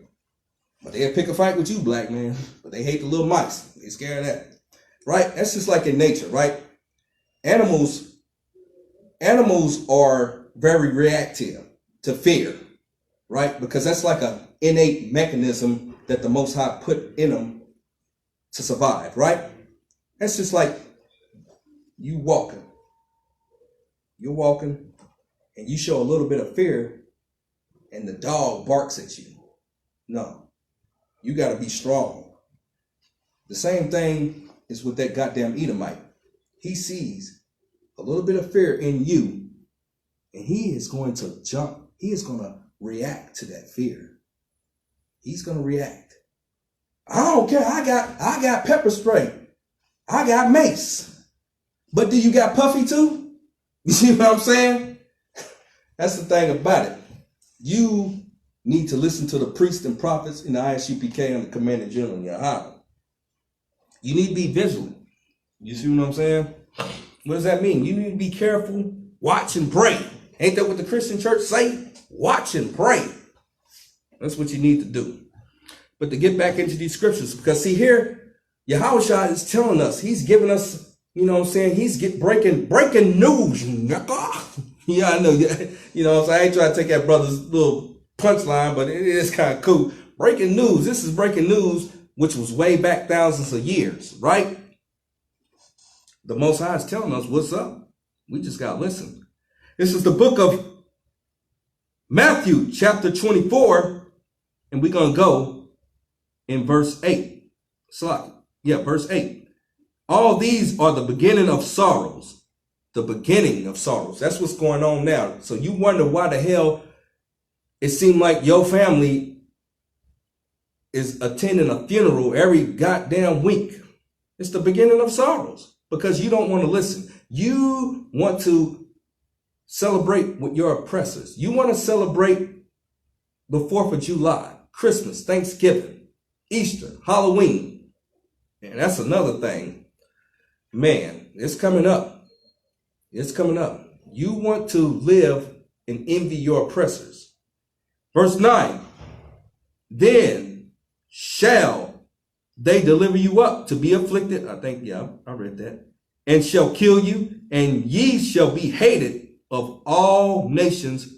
But they'll pick a fight with you, black man. But they hate the little mice. They scared of that. Right? That's just like in nature, right? Animals are very reactive to fear, right? Because that's like an innate mechanism that the Most High put in them to survive, right? That's just like you walking. You're walking and you show a little bit of fear and the dog barks at you. No, you got to be strong. The same thing is with that goddamn Edomite. He sees a little bit of fear in you and he is going to jump. He is going to react to that fear. He's going to react. I don't care. I got pepper spray. I got mace. But do you got Puffy too? You see what I'm saying? That's the thing about it. You need to listen to the priests and prophets in the I.S.U.P.K and the Commanding General YAHANNA. You need to be vigilant. You see what I'm saying? What does that mean? You need to be careful. Watch and pray. Ain't that what the Christian church say? Watch and pray. That's what you need to do. But to get back into these scriptures, because see here, Yahushua is telling us, he's giving us, you know what I'm saying? He's breaking news. Yeah, I know. You know, so I ain't trying to take that brother's little punchline, but it is kind of cool. Breaking news. This is breaking news, which was way back thousands of years, right? The Most High is telling us what's up. We just got to listen. This is the book of Matthew, chapter 24, and we're going to go in verse 8. Verse 8. All these are the beginning of sorrows. The beginning of sorrows. That's what's going on now. So you wonder why the hell it seemed like your family is attending a funeral every goddamn week. It's the beginning of sorrows because you don't want to listen. You want to celebrate with your oppressors. You want to celebrate the 4th of July, Christmas, Thanksgiving, Easter, Halloween. And that's another thing. Man, it's coming up. It's coming up. You want to live and envy your oppressors. Verse 9. Then shall they deliver you up to be afflicted. I read that. And shall kill you, and ye shall be hated of all nations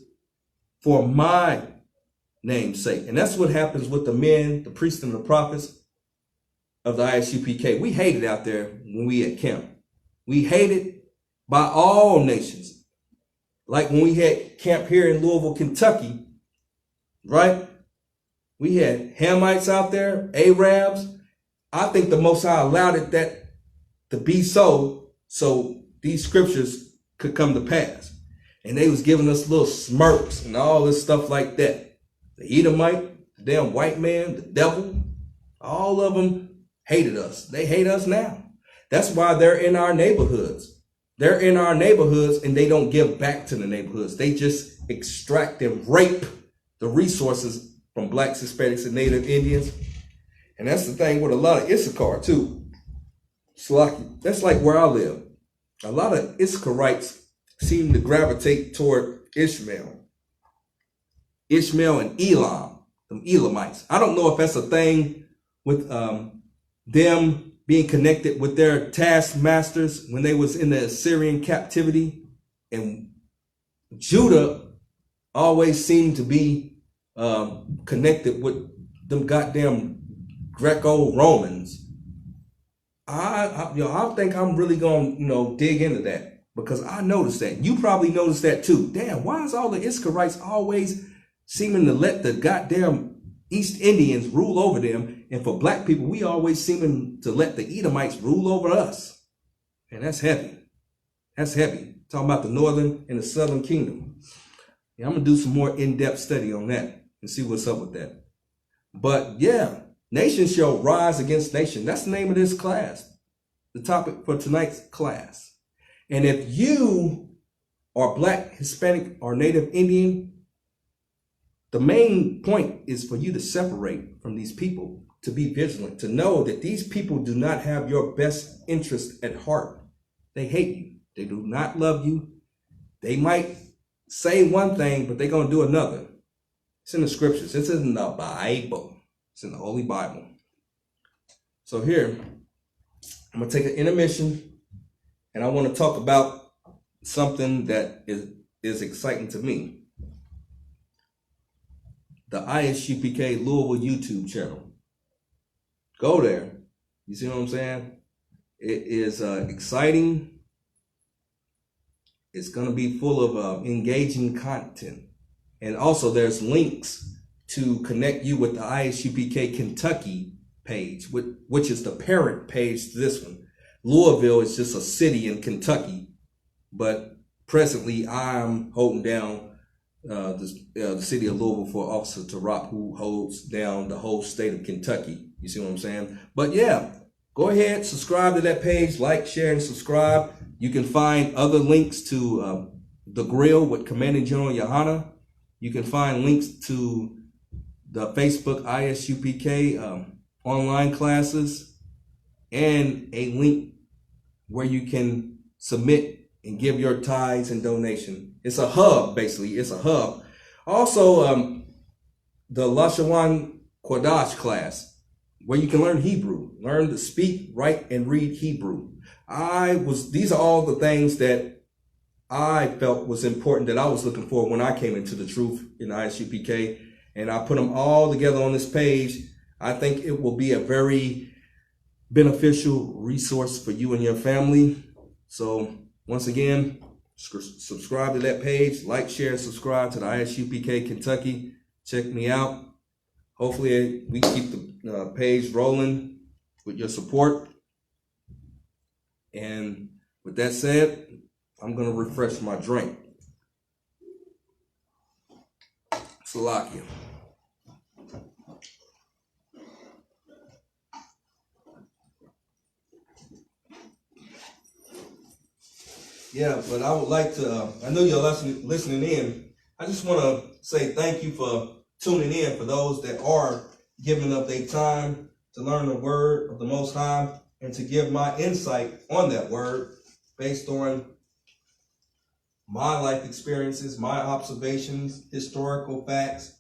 for my name's sake. And that's what happens with the men, the priests and the prophets of the I.S.U.P.K. We hated out there when we at camp. We hated by all nations. Like when we had camp here in Louisville, Kentucky, right? We had Hamites out there, Arabs. I think the Most High allowed it that to be so these scriptures could come to pass. And they was giving us little smirks and all this stuff like that. The Edomite, the damn white man, the devil, all of them hated us. They hate us now. That's why they're in our neighborhoods. They're in our neighborhoods and they don't give back to the neighborhoods. They just extract and rape the resources from blacks, Hispanics, and Native Indians. And that's the thing with a lot of Issachar too. That's like where I live. A lot of Issacharites seem to gravitate toward Ishmael and Elam, them Elamites. I don't know if that's a thing with them being connected with their taskmasters when they was in the Assyrian captivity, and Judah always seemed to be connected with them goddamn Greco-Romans. I think I'm really gonna dig into that, because I noticed that. You probably noticed that too. Damn, why is all the Issacharites always seeming to let the goddamn East Indians rule over them, and for black people, we always seeming to let the Edomites rule over us? And that's heavy. That's heavy. Talking about the northern and the southern kingdom. Yeah, I'm gonna do some more in-depth study on that and see what's up with that. But yeah, nation shall rise against nation. That's the name of this class, the topic for tonight's class. And if you are black, Hispanic, or Native Indian, the main point is for you to separate from these people, to be vigilant, to know that these people do not have your best interest at heart. They hate you. They do not love you. They might say one thing, but they're going to do another. It's in the scriptures. It's in the Bible. It's in the Holy Bible. So here, I'm going to take an intermission, and I want to talk about something that is exciting to me. The I.S.U.P.K. Louisville YouTube channel. Go there. You see what I'm saying? It is exciting. It's going to be full of engaging content. And also there's links to connect you with the I.S.U.P.K. Kentucky page, which is the parent page to this one. Louisville is just a city in Kentucky, but presently I'm holding down the city of Louisville for Officer Tarap, who holds down the whole state of Kentucky. You see what I'm saying? But yeah, go ahead, subscribe to that page, like, share, and subscribe. You can find other links to the grill with Commanding General Yahanna. You can find links to the Facebook I.S.U.P.K. Online classes, and a link where you can submit and give your tithes and donation. It's a hub, basically. It's a hub. Also, the Lashawan Kodash class, where you can learn Hebrew, learn to speak, write, and read Hebrew. These are all the things that I felt was important, that I was looking for when I came into the truth in I.S.U.P.K. And I put them all together on this page. I think it will be a very beneficial resource for you and your family. So once again, subscribe to that page, like, share, subscribe to the I.S.U.P.K. Kentucky. Check me out. Hopefully we keep the page rolling with your support. And with that said, I'm going to refresh my drink. Salakia. Yeah, but I would like to, I know you're listening in. I just want to say thank you for tuning in, for those that are giving up their time to learn the word of the Most High and to give my insight on that word based on my life experiences, my observations, historical facts,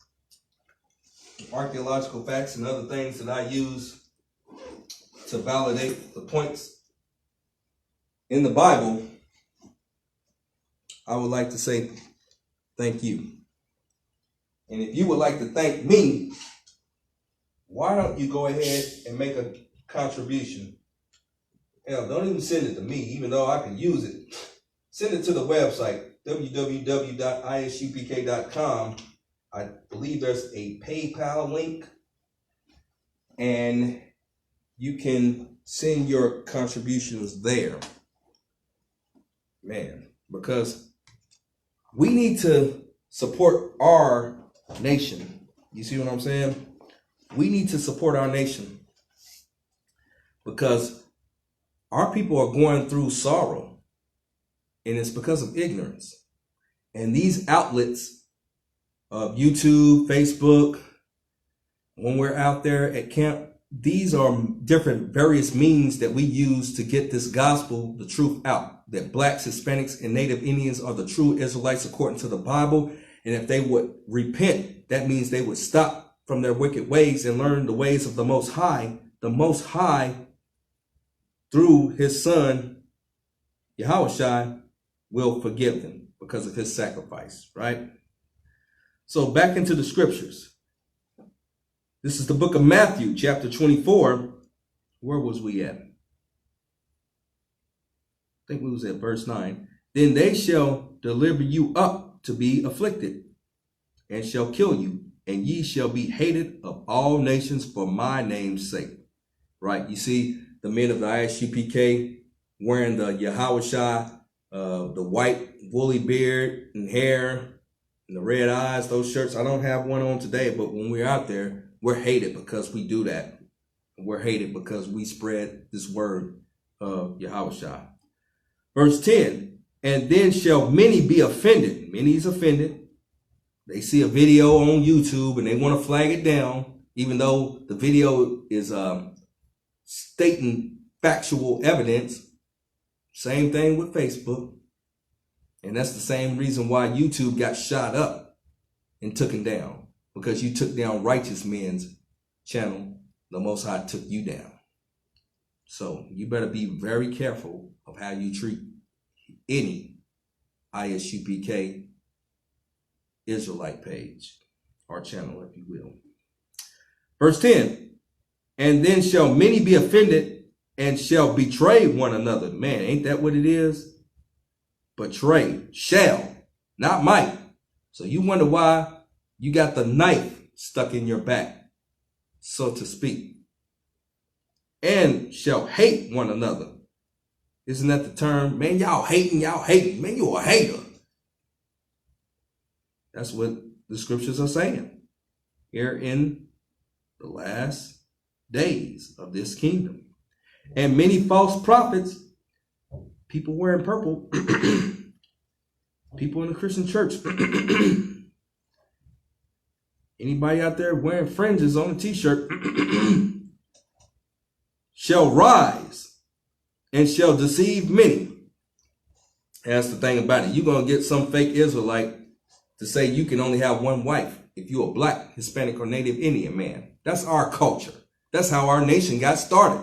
archaeological facts, and other things that I use to validate the points in the Bible. I would like to say thank you. And if you would like to thank me, why don't you go ahead and make a contribution? Hell, don't even send it to me, even though I can use it. Send it to the website, www.isupk.com. I believe there's a PayPal link, and you can send your contributions there. Man, because we need to support our nation. You see what I'm saying? We need to support our nation because our people are going through sorrow, and it's because of ignorance. And these outlets of YouTube, Facebook, when we're out there at camp these are different various means that we use to get this gospel, the truth out, that blacks, Hispanics, and Native Indians are the true Israelites according to the Bible. And if they would repent, that means they would stop from their wicked ways and learn the ways of the Most High. The Most High, through his son, Yahawashi, will forgive them because of his sacrifice, right? So back into the scriptures. This is the book of Matthew, chapter 24. Where was we at? I think we was at verse 9. Then they shall deliver you up to be afflicted, and shall kill you, and ye shall be hated of all nations for my name's sake. Right? You see the men of the I.S.U.P.K. wearing the Yahawashi, the white woolly beard and hair and the red eyes, those shirts. I don't have one on today, but when we're out there, we're hated because we do that. We're hated because we spread this word of Yahawashi. Verse 10, and then shall many be offended. Many is offended. They see a video on YouTube and they want to flag it down, even though the video is stating factual evidence. Same thing with Facebook. And that's the same reason why YouTube got shot up and taken down. Because you took down righteous men's channel, the Most High took you down. So you better be very careful of how you treat any I.S.U.P.K. Israelite page or channel, if you will. Verse 10, and then shall many be offended and shall betray one another. Man, ain't that what it is? Betray, shall, not might. So you wonder why you got the knife stuck in your back, so to speak. And shall hate one another. Isn't that the term? Man, y'all hating. Man, you a hater. That's what the scriptures are saying here in the last days of this kingdom. And many false prophets, people wearing purple, people in the Christian church, anybody out there wearing fringes on a t-shirt, shall rise and shall deceive many. That's the thing about it. You're going to get some fake Israelite to say you can only have one wife if you're a black, Hispanic, or Native Indian man. That's our culture. That's how our nation got started.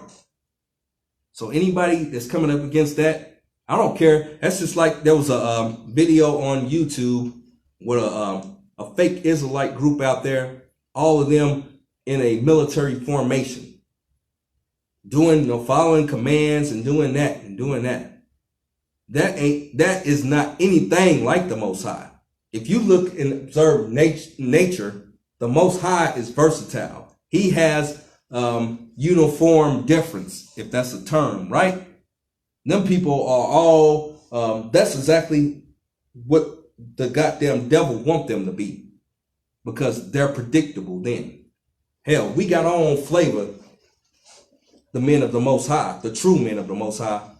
So anybody that's coming up against that, I don't care. That's just like there was a video on YouTube with a fake Israelite group out there, all of them in a military formation, doing, following commands and doing that and doing that. That is not anything like the Most High. If you look and observe nature, the Most High is versatile. He has uniform difference, if that's a term, right? Them people are all, that's exactly what the goddamn devil want them to be, because they're predictable then. Hell, we got our own flavor, the men of the Most High, the true men of the Most High,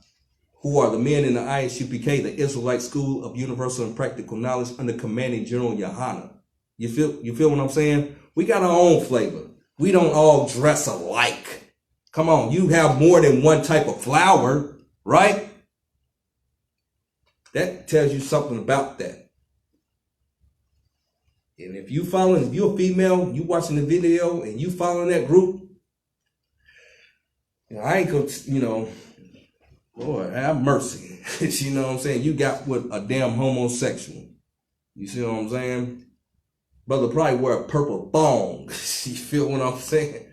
who are the men in the I.S.U.P.K, the Israelite School of Universal and Practical Knowledge under Commanding General YAHANNA. You feel what I'm saying? We got our own flavor. We don't all dress alike. Come on, you have more than one type of flower, right? That tells you something about that. And if you're a female, you watching the video and you following that group, I ain't gonna, Lord, have mercy. You know what I'm saying? You got with a damn homosexual. You see what I'm saying? Brother probably wear a purple thong. You feel what I'm saying?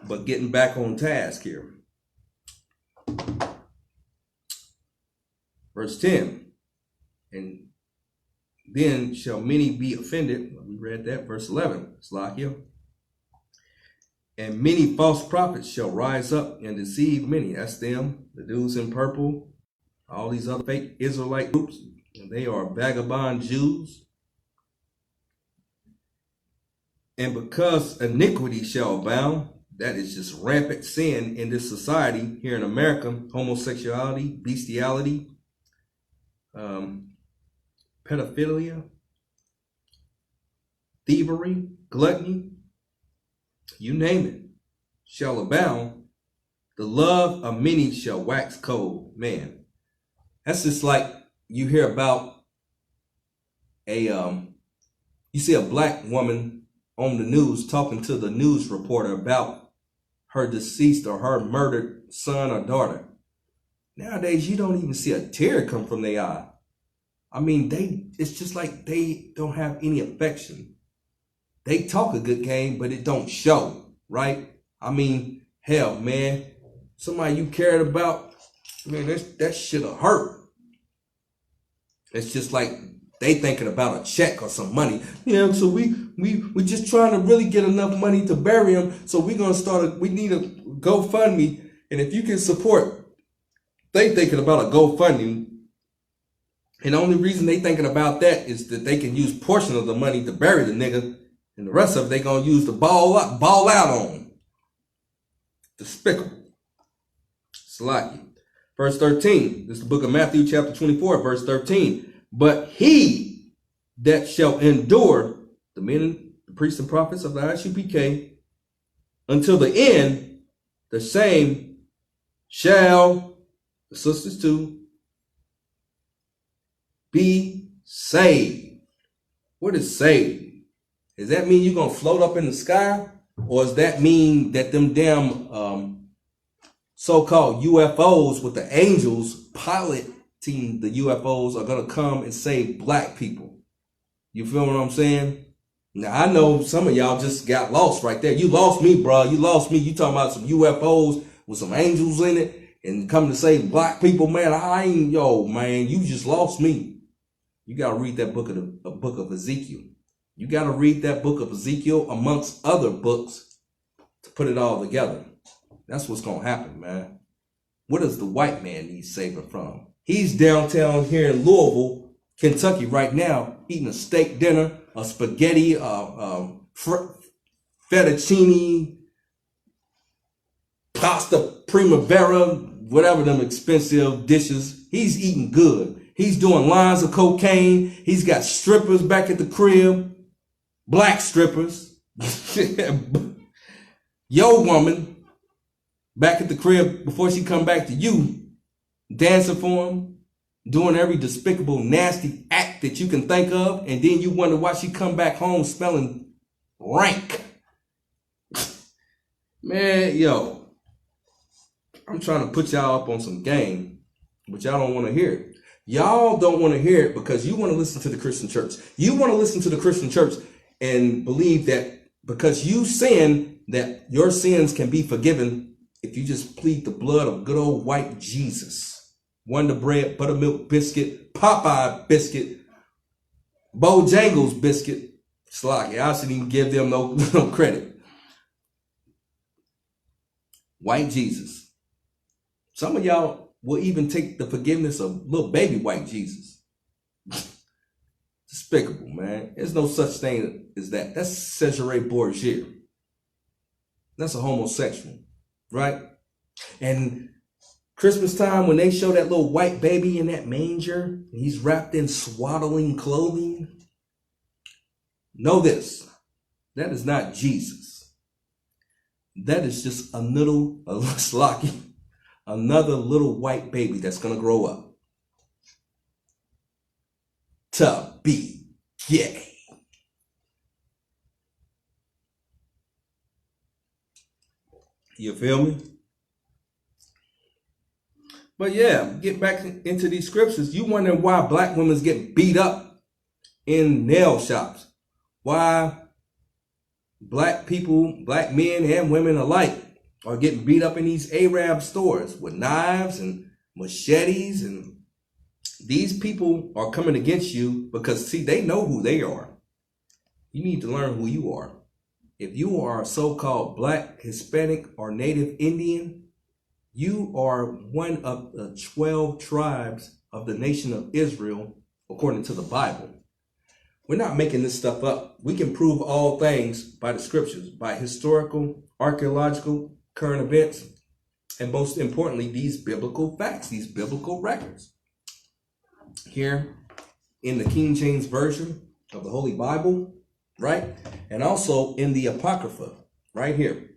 But getting back on task here. Verse 10. And then shall many be offended. We read that. Verse 11. Slakia. And many false prophets shall rise up and deceive many. That's them, the dudes in purple, all these other fake Israelite groups. And they are vagabond Jews. And because iniquity shall abound, that is just rampant sin in this society here in America, homosexuality, bestiality, pedophilia, thievery, gluttony, you name it, shall abound. The love of many shall wax cold. Man, that's just like you hear about you see a black woman on the news talking to the news reporter about her deceased or her murdered son or daughter. Nowadays, you don't even see a tear come from their eye. I mean, it's just like they don't have any affection. They talk a good game, but it don't show, right? I mean, hell, man, somebody you cared about, man, that shit'll hurt. It's just like they thinking about a check or some money. Yeah, so we just trying to really get enough money to bury him. So we're gonna we need a GoFundMe, and if you can support, they thinking about a GoFundMe. And the only reason they thinking about that is that they can use portion of the money to bury the nigga, and the rest of it they gonna use to ball out on. Despicable. Slacky. Verse 13. This is the book of Matthew chapter 24, verse 13. But he that shall endure, the men, the priests and prophets of the I.S.U.P.K, until the end, the same shall, the sisters too, be saved. What is saved? Does that mean you're going to float up in the sky? Or does that mean that them damn so-called UFOs with the angels piloting the UFOs are going to come and save black people? You feel what I'm saying? Now, I know some of y'all just got lost right there. You lost me, bro. You lost me. You talking about some UFOs with some angels in it and coming to save black people, man. Man, you just lost me. You got to read that book of Ezekiel. You got to read that book of Ezekiel amongst other books to put it all together. That's what's going to happen, man. What does the white man need saving from? He's downtown here in Louisville, Kentucky right now, eating a steak dinner, a spaghetti, fettuccine, pasta primavera, whatever them expensive dishes. He's eating good. He's doing lines of cocaine. He's got strippers back at the crib. Black strippers. Your woman back at the crib before she come back to you, dancing for him, doing every despicable, nasty act that you can think of, and then you wonder why she come back home smelling rank. Man, yo, I'm trying to put y'all up on some game, but y'all don't want to hear it. Y'all don't want to hear it because you want to listen to the Christian church. You want to listen to the Christian church and believe that because you sin, that your sins can be forgiven if you just plead the blood of good old white Jesus. Wonder Bread, buttermilk biscuit, Popeye biscuit, Bojangles biscuit. Slocky. I shouldn't even give them no credit. White Jesus. Some of y'all will even take the forgiveness of little baby white Jesus. Despicable, man. There's no such thing as that. That's Cesare Borgia. That's a homosexual, right? And Christmas time, when they show that little white baby in that manger, and he's wrapped in swaddling clothing, know this, that is not Jesus. That is just another little white baby that's going to grow up to be gay. You feel me? But yeah, get back into these scriptures. You wonder why black women's get beat up in nail shops. Why black people, black men and women alike, are getting beat up in these Arab stores with knives and machetes. And these people are coming against you because, see, they know who they are. You need to learn who you are. If you are a so-called black, Hispanic, or Native Indian, you are one of the 12 tribes of the nation of Israel, according to the Bible. We're not making this stuff up. We can prove all things by the scriptures, by historical, archaeological, current events, and most importantly, these biblical facts, these biblical records. Here in the King James Version of the Holy Bible, right? And also in the Apocrypha, right here,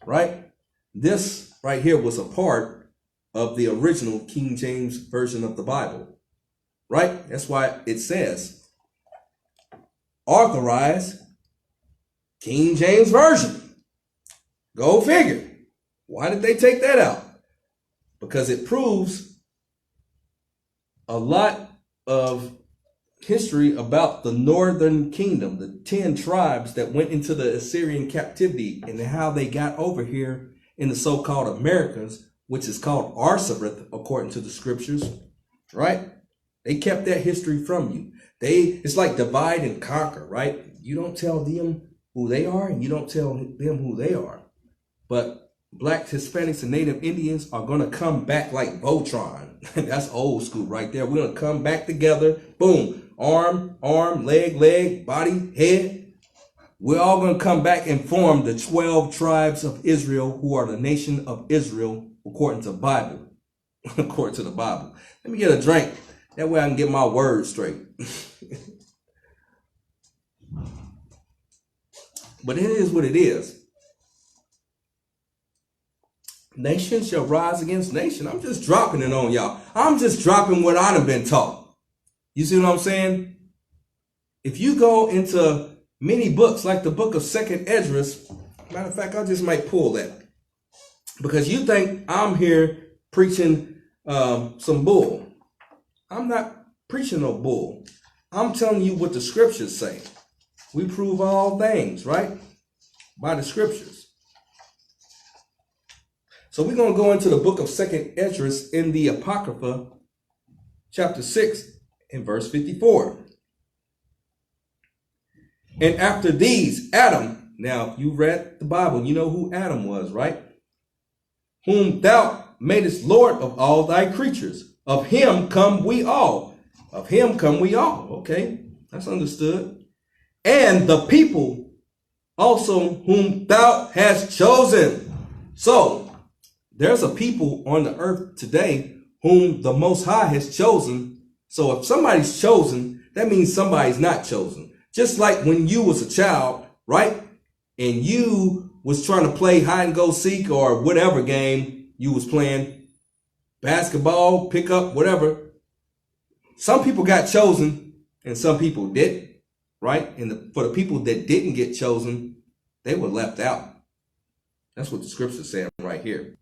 right? This right here was a part of the original King James Version of the Bible, right? That's why it says, authorized King James Version. Go figure. Why did they take that out? Because it proves a lot of history about the northern kingdom, the 10 tribes that went into the Assyrian captivity and how they got over here in the so-called Americas, which is called Arsareth, according to the scriptures, right? They kept that history from you. It's like divide and conquer, right? You don't tell them who they are and you don't tell them who they are. But Blacks, Hispanics, and Native Indians are going to come back like Voltron. That's old school right there. We're going to come back together. Boom. Arm, leg, body, head. We're all going to come back and form the 12 tribes of Israel, who are the nation of Israel, according to the Bible. According to the Bible. Let me get a drink. That way I can get my words straight. But it is what it is. Nation shall rise against nation. I'm just dropping it on y'all. I'm just dropping what I've been taught. You see what I'm saying? If you go into many books, like the book of 2nd Esdras, matter of fact, I just might pull that. Because you think I'm here preaching some bull. I'm not preaching no bull. I'm telling you what the scriptures say. We prove all things, right? By the scriptures. So we're going to go into the book of 2nd Esdras in the Apocrypha, chapter 6 and verse 54. And after these, Adam, now you read the Bible, you know who Adam was, right? Whom thou madest Lord of all thy creatures. Of him come we all. Of him come we all. Okay, that's understood. And the people also whom thou hast chosen. So, there's a people on the earth today whom the Most High has chosen. So if somebody's chosen, that means somebody's not chosen. Just like when you was a child, right? And you was trying to play hide and go seek or whatever game you was playing, basketball, pickup, whatever. Some people got chosen and some people didn't, right? And for the people that didn't get chosen, they were left out. That's what the scripture's saying right here.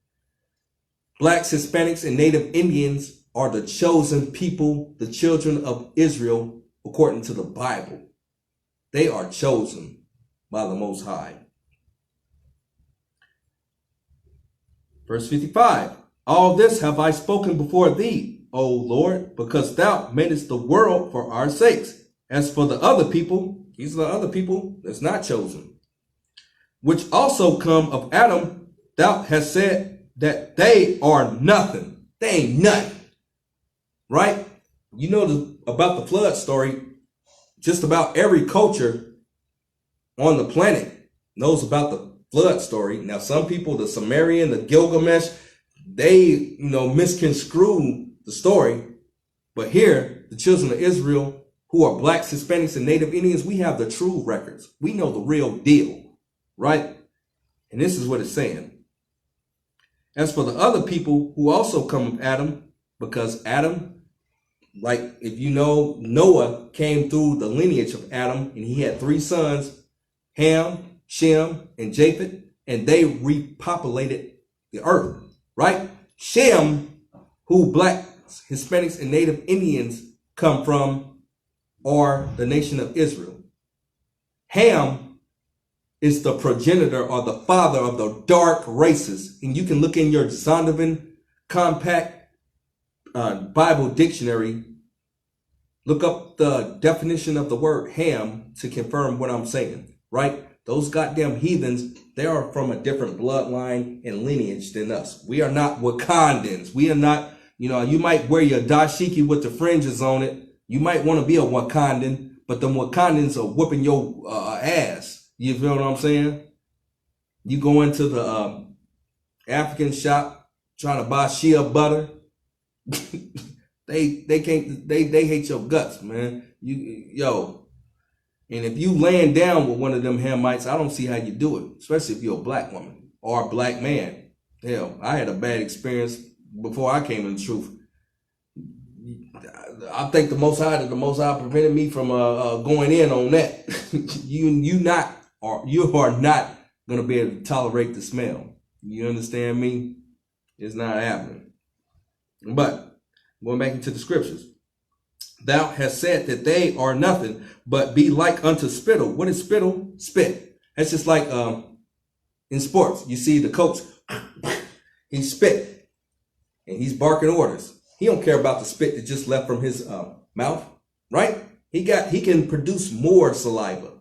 Blacks, Hispanics, and Native Indians are the chosen people, the children of Israel, according to the Bible. They are chosen by the Most High. Verse 55. All this have I spoken before thee, O Lord, because thou madest the world for our sakes. As for the other people, these are the other people that's not chosen, which also come of Adam, thou hast said that they are nothing. They ain't nothing. Right? You know about the flood story. Just about every culture on the planet knows about the flood story. Now, some people, the Sumerian, the Gilgamesh, they, misconstrue the story. But here, the children of Israel, who are Blacks, Hispanics, and Native Indians, we have the true records. We know the real deal. Right? And this is what it's saying. As for the other people who also come of Adam, because Adam, like if you know, Noah came through the lineage of Adam and he had 3 sons, Ham, Shem, and Japheth, and they repopulated the earth, right? Shem, who Blacks, Hispanics, and Native Indians come from, are the nation of Israel. Ham is the progenitor or the father of the dark races. And you can look in your Zondervan Compact Bible Dictionary, look up the definition of the word Ham to confirm what I'm saying, right? Those goddamn heathens, they are from a different bloodline and lineage than us. We are not Wakandans. We are not, you might wear your dashiki with the fringes on it. You might want to be a Wakandan, but the Wakandans are whooping your ass. You feel what I'm saying? You go into the African shop trying to buy shea butter. they hate your guts, man. And if you laying down with one of them Hamites, I don't see how you do it, especially if you're a black woman or a black man. Hell, I had a bad experience before I came to the truth. I think the Most High prevented me from going in on that. You are not gonna be able to tolerate the smell. You understand me? It's not happening. But going back into the scriptures, thou hast said that they are nothing, but be like unto spittle. What is spittle? Spit. That's just like in sports. You see the coach, he spit, and he's barking orders. He don't care about the spit that just left from his mouth, right? He can produce more saliva.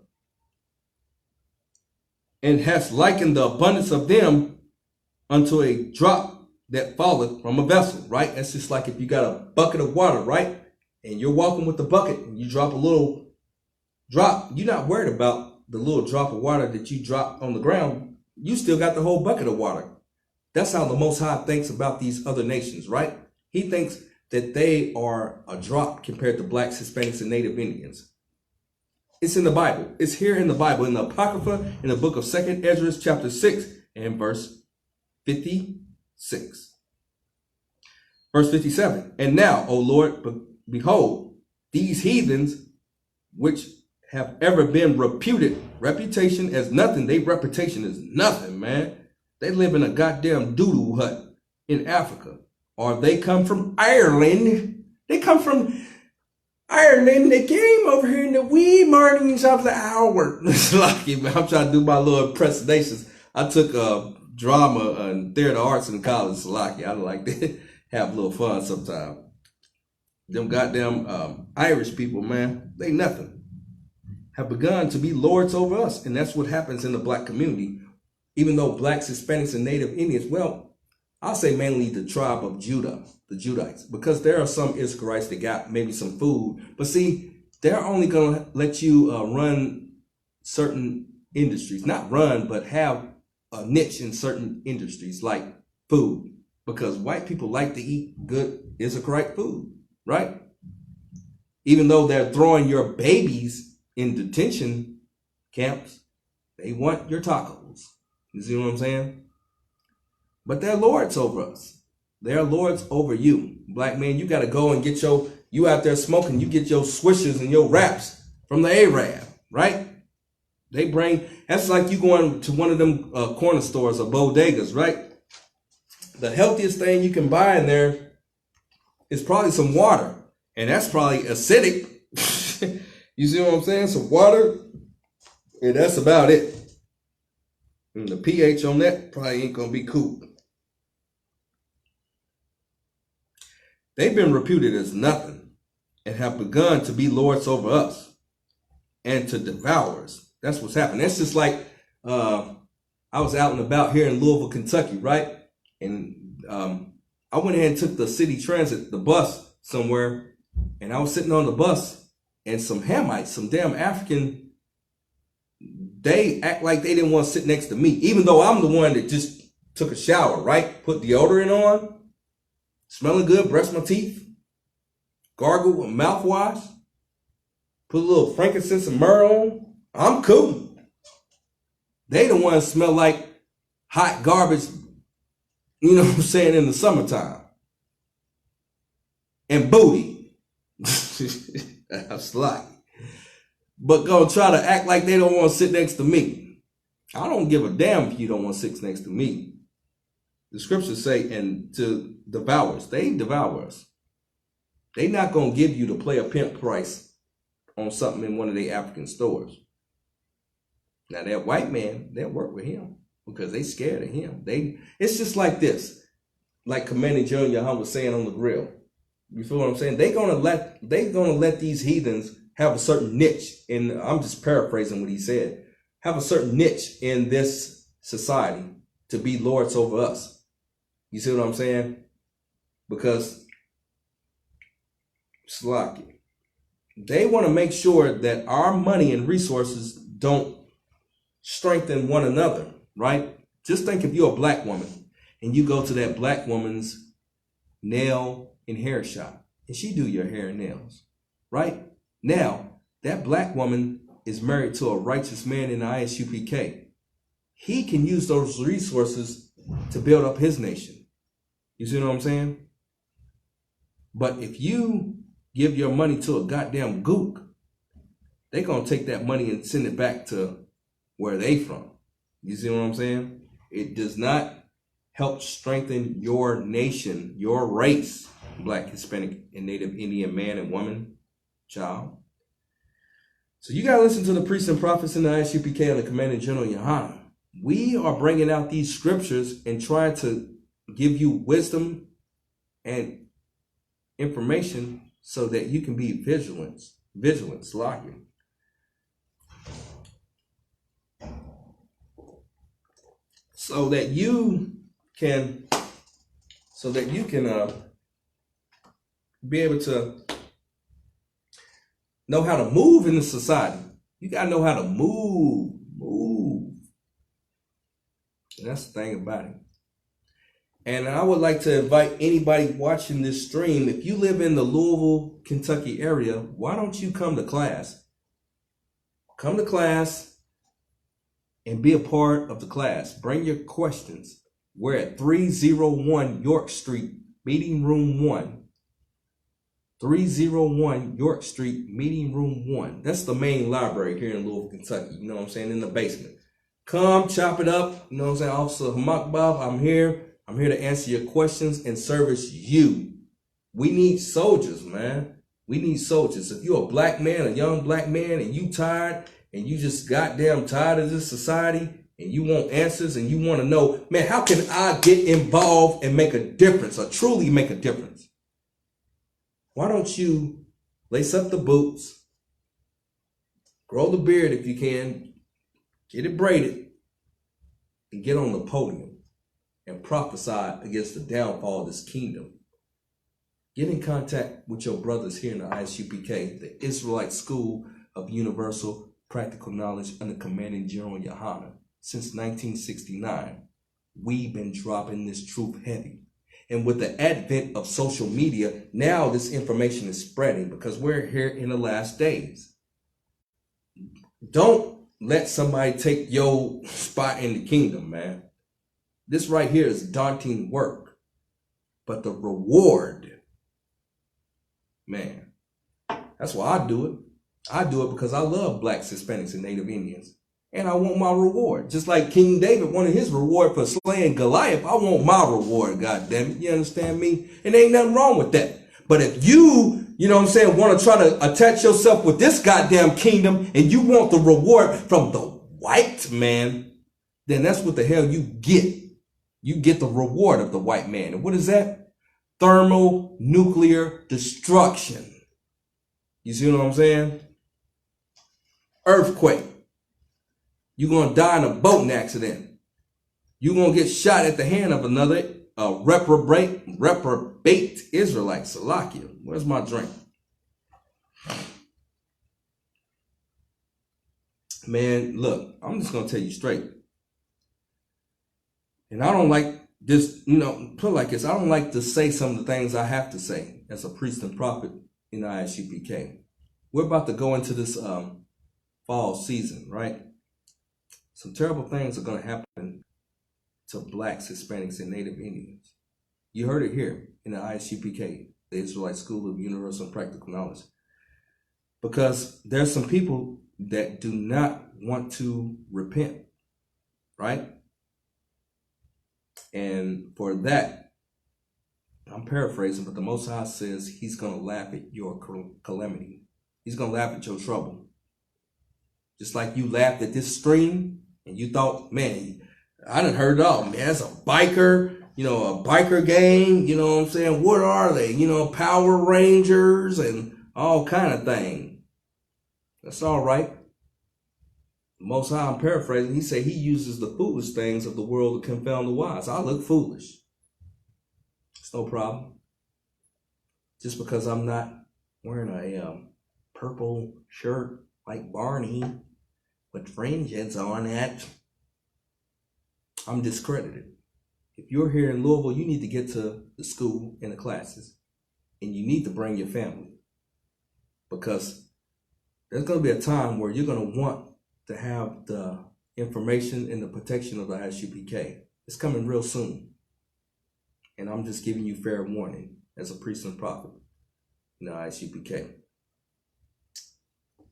And has likened the abundance of them unto a drop that falleth from a vessel, right? That's just like if you got a bucket of water, right? And you're walking with the bucket and you drop a little drop. You're not worried about the little drop of water that you drop on the ground. You still got the whole bucket of water. That's how the Most High thinks about these other nations, right? He thinks that they are a drop compared to blacks, Hispanics, and Native Indians. It's in the Bible. It's here in the Bible, in the Apocrypha, in the book of 2nd Ezra, chapter 6, and verse 56. Verse 57. And now, O Lord, behold, these heathens, which have ever been reputation as nothing. Their reputation is nothing, man. They live in a goddamn doo-doo hut in Africa. Or they come from Ireland. They come from Ireland. They came over here in the wee mornings of the hour. It's lucky, man. I'm trying to do my little impersonations. I took drama and theater arts in college. It's lucky. I like to have a little fun sometimes. Them goddamn Irish people, man, they nothing. Have begun to be lords over us. And that's what happens in the black community. Even though blacks, Hispanics, and Native Indians, well, I'll say mainly the tribe of Judah, the Judites, because there are some Israelites that got maybe some food. But see, they're only going to let you run certain industries. Not run, but have a niche in certain industries like food. Because white people like to eat good Israelite food, right? Even though they're throwing your babies in detention camps, they want your tacos. You see what I'm saying? But they're lords over us. They're lords over you. Black man, you got to go and get you out there smoking, you get your swishers and your wraps from the Arab, right? That's like you going to one of them corner stores or bodegas, right? The healthiest thing you can buy in there is probably some water. And that's probably acidic. You see what I'm saying? Some water. And that's about it. And the pH on that probably ain't going to be cool. They've been reputed as nothing and have begun to be lords over us and to devour us. That's what's happened. That's just like I was out and about here in Louisville, Kentucky, right? And I went ahead and took the city transit, the bus somewhere, and I was sitting on the bus and some Hamites, some damn African, they act like they didn't want to sit next to me, even though I'm the one that just took a shower, right? Put deodorant on. Smelling good, brush my teeth, gargle with mouthwash, put a little frankincense and myrrh on. I'm cool. They the ones smell like hot garbage, you know what I'm saying, in the summertime. And booty. I'm sly. But gonna try to act like they don't want to sit next to me. I don't give a damn if you don't want to sit next to me. The scriptures say, and to devour us. They devour us. They not going to give you the player pimp price on something in one of the African stores. Now that white man, they'll work with him because they scared of him. It's just like this. Like Commanding General YAHANNA was saying on the grill. You feel what I'm saying? They're gonna let these heathens have a certain niche. And I'm just paraphrasing what he said. Have a certain niche in this society to be lords over us. You see what I'm saying? Because slocky. They want to make sure that our money and resources don't strengthen one another, right? Just think if you're a black woman and you go to that black woman's nail and hair shop and she do your hair and nails, right? Now, that black woman is married to a righteous man in the I.S.U.P.K. He can use those resources to build up his nation. You see what I'm saying? But if you give your money to a goddamn gook, they're going to take that money and send it back to where they from. You see what I'm saying? It does not help strengthen your nation, your race, Black, Hispanic, and Native Indian man and woman, child. So you got to listen to the priests and prophets in the I.S.U.P.K. and the Commanding General Yahanna. We are bringing out these scriptures and trying to give you wisdom and information so that you can be vigilant, locking. So that you can be able to know how to move in the society. You got to know how to move. And that's the thing about it. And I would like to invite anybody watching this stream, if you live in the Louisville, Kentucky area, why don't you come to class? Come to class and be a part of the class. Bring your questions. We're at 301 York Street, Meeting Room 1. 301 York Street, Meeting Room 1. That's the main library here in Louisville, Kentucky. You know what I'm saying? In the basement. Come, chop it up. You know what I'm saying? Officer Hamakbab, I'm here. I'm here to answer your questions and service you. We need soldiers, man. We need soldiers. If you're a black man, a young black man, and you tired, and you just goddamn tired of this society, and you want answers, and you want to know, man, how can I get involved and make a difference, or truly make a difference? Why don't you lace up the boots, grow the beard if you can, get it braided, and get on the podium and prophesy against the downfall of this kingdom. Get in contact with your brothers here in the I.S.U.P.K, the Israelite School of Universal Practical Knowledge under Commanding General Yahanna. Since 1969, we've been dropping this truth heavy. And with the advent of social media, now this information is spreading because we're here in the last days. Don't let somebody take your spot in the kingdom, man. This right here is daunting work, but the reward, man, that's why I do it. I do it because I love blacks, Hispanics, and Native Indians, and I want my reward. Just like King David wanted his reward for slaying Goliath, I want my reward, goddammit. You understand me? And there ain't nothing wrong with that. But if you know what I'm saying, want to try to attach yourself with this goddamn kingdom and you want the reward from the white man, then that's what the hell you get. You get the reward of the white man. And what is that? Thermonuclear destruction. You see what I'm saying? Earthquake. You're going to die in a boating accident. You're going to get shot at the hand of another reprobate Israelite. Salakia. Where's my drink? Man, look, I'm just going to tell you straight. And I don't like this, put it like this. I don't like to say some of the things I have to say as a priest and prophet in the I.S.U.P.K. We're about to go into this fall season, right? Some terrible things are going to happen to blacks, Hispanics, and Native Indians. You heard it here in the I.S.U.P.K, the Israelite School of Universal and Practical Knowledge. Because there's some people that do not want to repent, right? And for that, I'm paraphrasing, but the Most High says he's going to laugh at your calamity. He's going to laugh at your trouble. Just like you laughed at this stream and you thought, man, I done heard it all. Man, it's a biker, a biker gang. You know what I'm saying? What are they? Power Rangers and all kind of thing. That's all right. Most High, I'm paraphrasing, he said he uses the foolish things of the world to confound the wise. I look foolish. It's no problem. Just because I'm not wearing a purple shirt like Barney with fringes on it, I'm discredited. If you're here in Louisville, you need to get to the school and the classes, and you need to bring your family, because There's going to be a time where you're going to want to have the information and the protection of the I.S.U.P.K. It's coming real soon. And I'm just giving you fair warning as a priest and prophet in the I.S.U.P.K.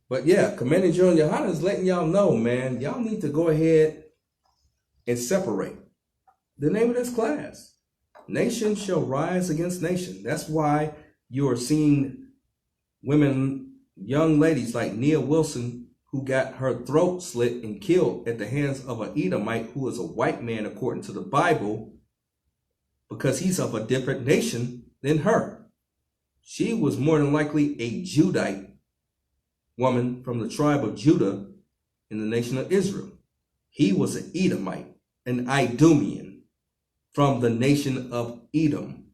But yeah, Commander General Yohanna is letting y'all know, man, y'all need to go ahead and separate the name of this class. Nation shall rise against nation. That's why you're seeing women, young ladies like Nia Wilson, who got her throat slit and killed at the hands of an Edomite who is a white man according to the Bible, because he's of a different nation than her. She was more than likely a Judite woman from the tribe of Judah in the nation of Israel. He was an Edomite, an Idumean from the nation of Edom.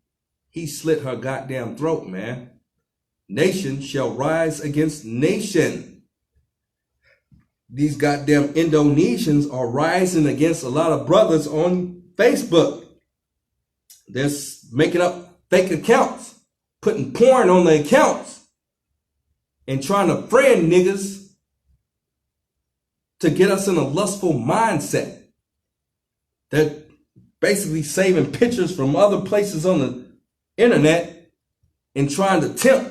He slit her goddamn throat, man. Nation shall rise against nation. These goddamn Indonesians are rising against a lot of brothers on Facebook. They're making up fake accounts, putting porn on the accounts, and trying to friend niggas to get us in a lustful mindset. They're basically saving pictures from other places on the internet and trying to tempt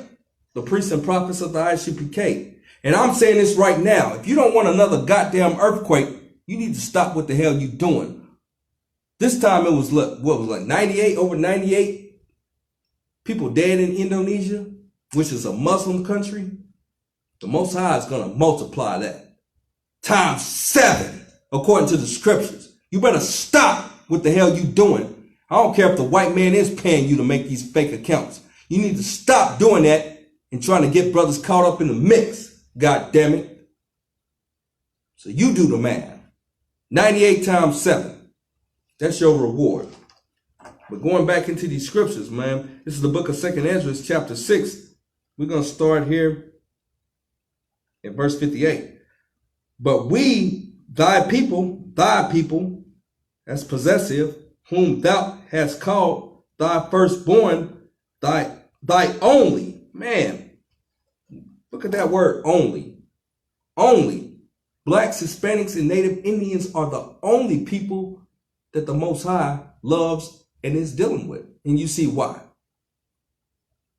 the priests and prophets of the I.S.U.P.K. And I'm saying this right now. If you don't want another goddamn earthquake, you need to stop what the hell you doing. This time it was, what was like 98, over 98 people dead in Indonesia, which is a Muslim country. The Most High is going to multiply that times 7, according to the scriptures. You better stop what the hell you doing. I don't care if the white man is paying you to make these fake accounts. You need to stop doing that and trying to get brothers caught up in the mix. God damn it. So you do the math. 98 times 7. That's your reward. But going back into these scriptures, man, this is the book of 2nd Ezra, chapter 6. We're going to start here in verse 58. But we, thy people, that's possessive, whom thou hast called thy firstborn, thy only. Man, look at that word, only. Only. Blacks, Hispanics, and Native Indians are the only people that the Most High loves and is dealing with. And you see why.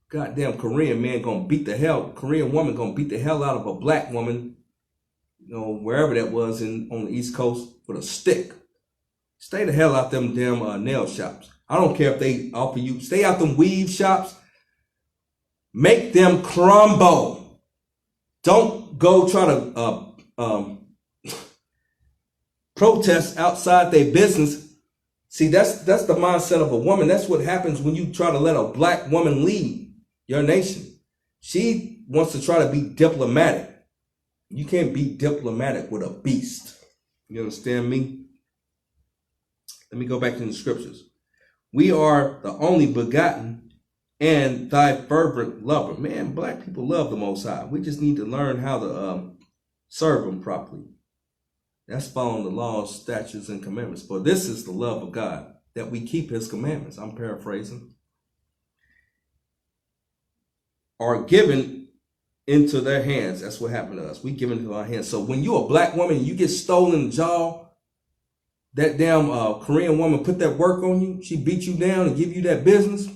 Goddamn Korean man gonna beat the hell, Korean woman gonna beat the hell out of a black woman, you know, wherever that was on the East Coast with a stick. Stay the hell out them damn nail shops. I don't care if they offer you, stay out them weave shops. Make them crumble. Don't go try to protest outside their business. See, that's the mindset of a woman. That's what happens when you try to let a black woman lead your nation. She wants to try to be diplomatic. You can't be diplomatic with a beast. You understand me? Let me go back to the scriptures. We are the only begotten and thy fervent lover. Man, black people love the Most High. We just need to learn how to serve him properly. That's following the laws, statutes, and commandments. For this is the love of God, that we keep his commandments. I'm paraphrasing. Are given into their hands. That's what happened to us. We give into our hands. So when you're a black woman and you get stolen in the jaw, that damn Korean woman put that work on you. She beat you down and give you that business.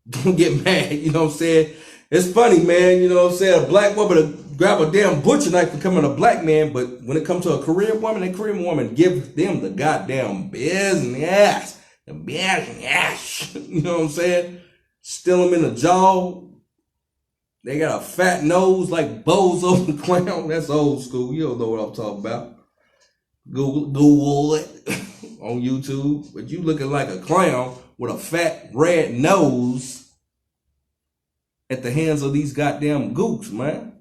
Don't get mad. You know what I'm saying? It's funny, man. You know what I'm saying? A black woman to grab a damn butcher knife for becoming a black man. But when it comes to a Korean woman, that Korean woman give them the goddamn business. The business. You know what I'm saying? Steal them in the jaw. They got a fat nose like Bozo the Clown. That's old school. You don't know what I'm talking about. Google it on YouTube. But you looking like a clown with a fat red nose at the hands of these goddamn gooks, man.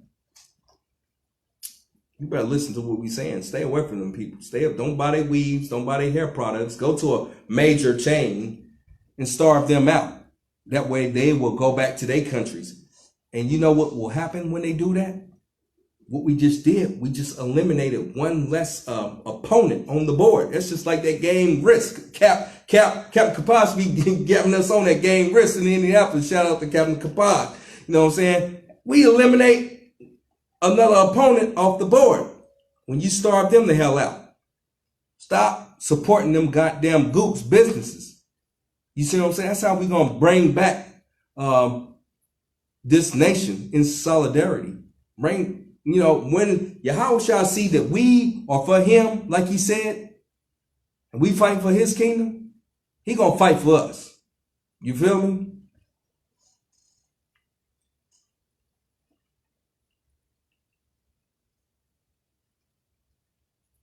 You better listen to what we saying. Stay away from them people. Stay up. Don't buy their weaves. Don't buy their hair products. Go to a major chain and starve them out. That way they will go back to their countries. And you know what will happen when they do that? What we just did, we just eliminated one less opponent on the board. It's just like that game Risk. Captain Kapaz be getting us on that game Risk in Indianapolis. Shout out to Captain Kapaz. You know what I'm saying? We eliminate another opponent off the board. When you starve them the hell out. Stop supporting them goddamn gooks businesses. You see what I'm saying? That's how we're going to bring back this nation in solidarity. When Yahweh shall see that we are for him, like he said, and we fight for his kingdom, he going to fight for us. You feel me?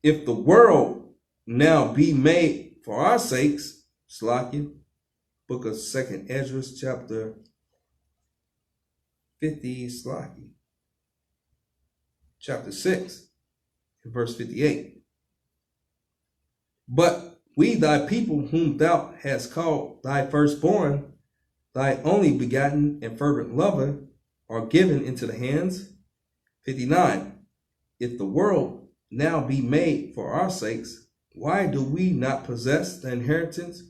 If the world now be made for our sakes, Slakia, book of 2nd Ezra, chapter 50, Slakia, chapter 6, verse 58. But we, thy people, whom thou hast called thy firstborn, thy only begotten and fervent lover, are given into the hands. 59. If the world now be made for our sakes, why do we not possess the inheritance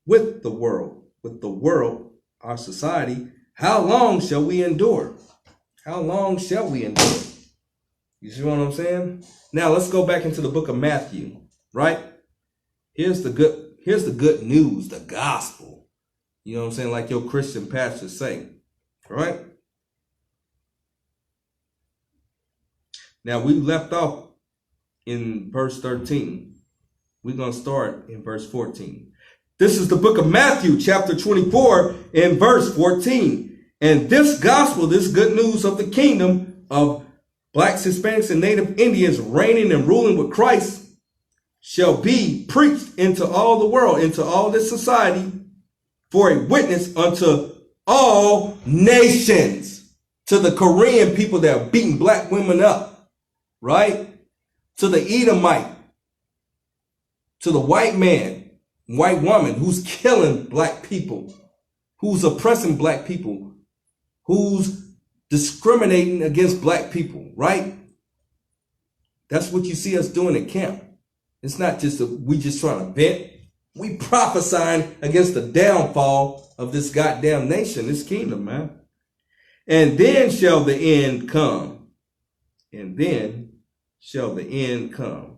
with the world? With the world, our society, how long shall we endure? How long shall we endure? You see what I'm saying? Now let's go back into the book of Matthew, right? Here's the good news, the gospel. You know what I'm saying? Like your Christian pastors say, right? Now we left off in verse 13. We're going to start in verse 14. This is the book of Matthew, chapter 24, and verse 14. And this gospel, this good news of the kingdom of blacks, Hispanics, and Native Indians reigning and ruling with Christ shall be preached into all the world, into all this society, for a witness unto all nations. To the Korean people that are beating black women up. Right? To the Edomite, to the white man, white woman who's killing black people, who's oppressing black people, who's discriminating against black people, right? That's what you see us doing at camp. It's not just we just trying to vent. We prophesying against the downfall of this goddamn nation, this kingdom, man. And then shall the end come. And then shall the end come.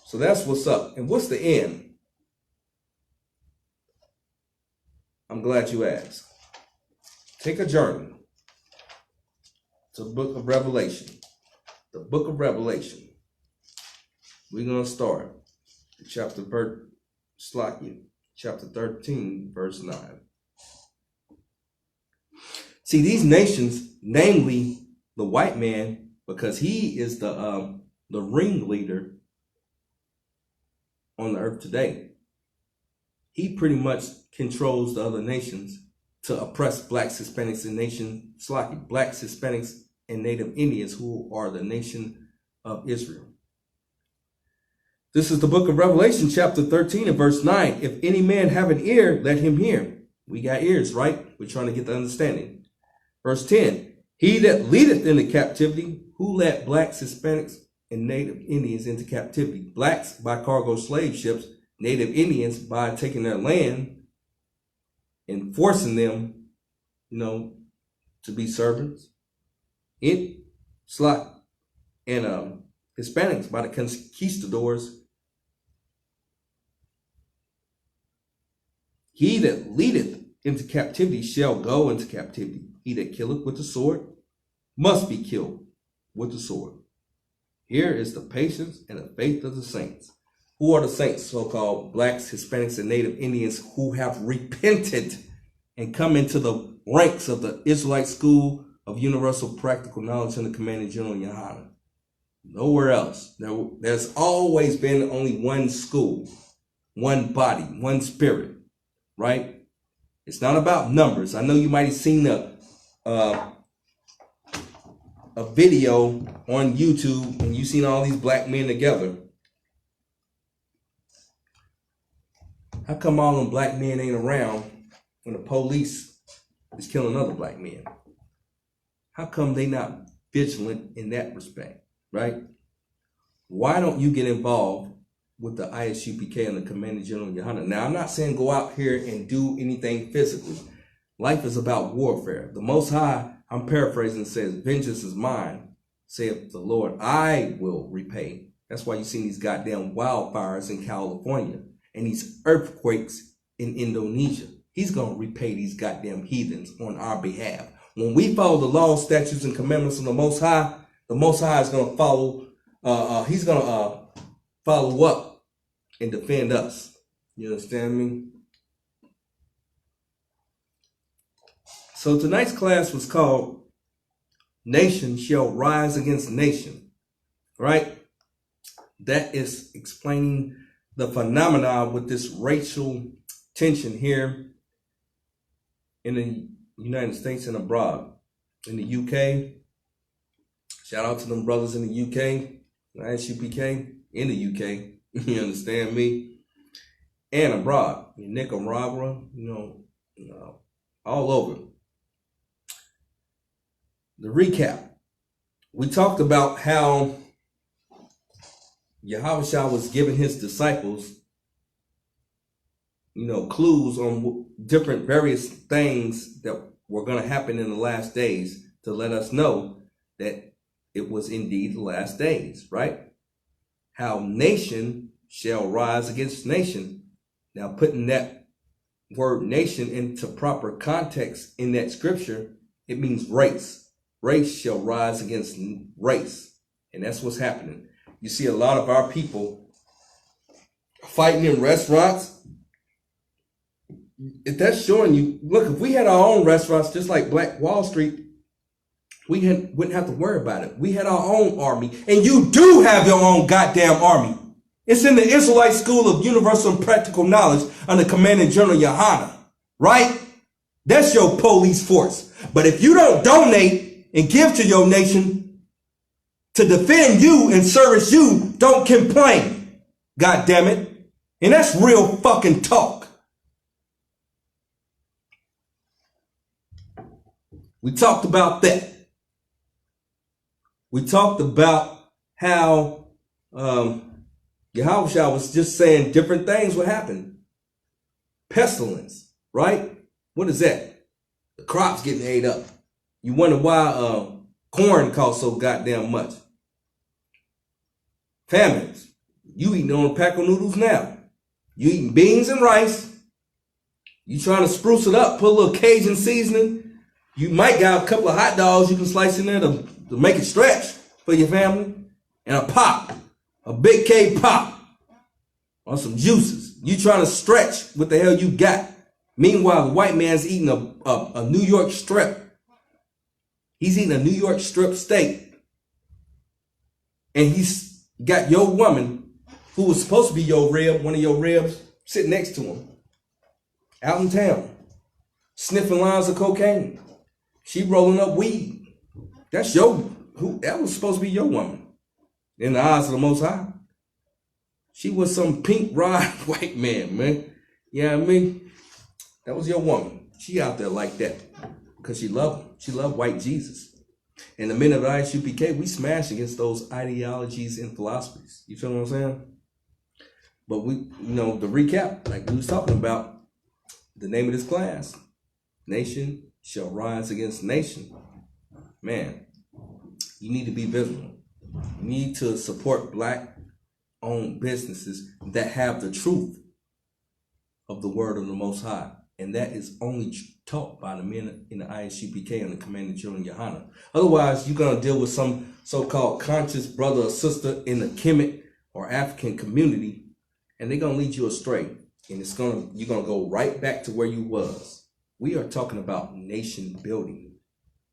So that's what's up. And what's the end? I'm glad you asked. Take a journey to the book of Revelation. The book of Revelation. We're going to start chapter 13, verse 9. See, these nations, namely the white man, because he is the ringleader on the earth today. He pretty much controls the other nations to oppress blacks, Hispanics, and blacks, Hispanics, and Native Indians, who are the nation of Israel. This is the book of Revelation, chapter 13 and verse 9. If any man have an ear, let him hear. We got ears, right? We're trying to get the understanding. Verse 10. He that leadeth into captivity, who led blacks, Hispanics, and Native Indians into captivity? Blacks by cargo slave ships, Native Indians by taking their land and forcing them, to be servants. And Hispanics by the conquistadors. He that leadeth into captivity shall go into captivity. He that killeth with the sword must be killed with the sword. Here is the patience and the faith of the saints. Who are the saints? So-called blacks, Hispanics, and Native Indians who have repented and come into the ranks of the Israelite school of universal practical knowledge under commanding General YAHANNA. Nowhere else. There's always been only one school, one body, one spirit, right? It's not about numbers. I know you might have seen a video on YouTube and you've seen all these black men together. How come all them black men ain't around when the police is killing other black men? How come they not vigilant in that respect, right? Why don't you get involved with the I.S.U.P.K and the Commanding General YAHANNA? Now, I'm not saying go out here and do anything physically. Life is about warfare. The Most High I'm paraphrasing, it says, vengeance is mine, saith the Lord, I will repay. That's why you see these goddamn wildfires in California and these earthquakes in Indonesia. He's going to repay these goddamn heathens on our behalf. When we follow the laws, statutes, and commandments of the Most High is going to follow, he's going to follow up and defend us. You understand me? So tonight's class was called Nation Shall Rise Against Nation, right? That is explaining the phenomena with this racial tension here in the United States and abroad. In the UK, shout out to them brothers in the UK, I.S.U.P.K, in the UK, you understand me? And abroad, in Nicaragua, all over. The recap. We talked about how Yahushua was giving his disciples, clues on different various things that were going to happen in the last days to let us know that it was indeed the last days, right? How nation shall rise against nation. Now, putting that word nation into proper context in that scripture, it means race. Race shall rise against race. And that's what's happening. You see a lot of our people fighting in restaurants. If that's showing you, look, if we had our own restaurants, just like Black Wall Street, we wouldn't have to worry about it. We had our own army. And you do have your own goddamn army. It's in the Israelite School of Universal and Practical Knowledge under Commanding General YAHANNA, right? That's your police force. But if you don't donate and give to your nation to defend you and service you, don't complain. God damn it. And that's real fucking talk. We talked about that. We talked about how Yahushua was just saying different things would happen. Pestilence, right? What is that? The crops getting ate up. You wonder why corn costs so goddamn much. Famines. You eating on a pack of noodles now. You eating beans and rice. You trying to spruce it up, put a little Cajun seasoning. You might got a couple of hot dogs you can slice in there to make it stretch for your family. And a pop. A big K pop. Or some juices. You trying to stretch what the hell you got. Meanwhile, the white man's eating a New York strip. He's eating a New York strip steak. And he's got your woman, who was supposed to be your rib, one of your ribs, sitting next to him. Out in town. Sniffing lines of cocaine. She rolling up weed. That's that was supposed to be your woman. In the eyes of the Most High. She was some pink rod white man, man. You know what I mean? That was your woman. She out there like that. Because she loved him. She loved white Jesus. And the men of the I.S.U.P.K, we smash against those ideologies and philosophies. You feel what I'm saying? But the recap, like we was talking about, the name of this class, Nation Shall Rise Against Nation. Man, you need to be visible. You need to support Black-owned businesses that have the truth of the word of the Most High. And that is only taught by the men in the I.S.U.P.K and the Commanding General YAHANNA. Otherwise, you're going to deal with some so-called conscious brother or sister in the Kemet or African community, and they're going to lead you astray. And you're going to go right back to where you was. We are talking about nation building.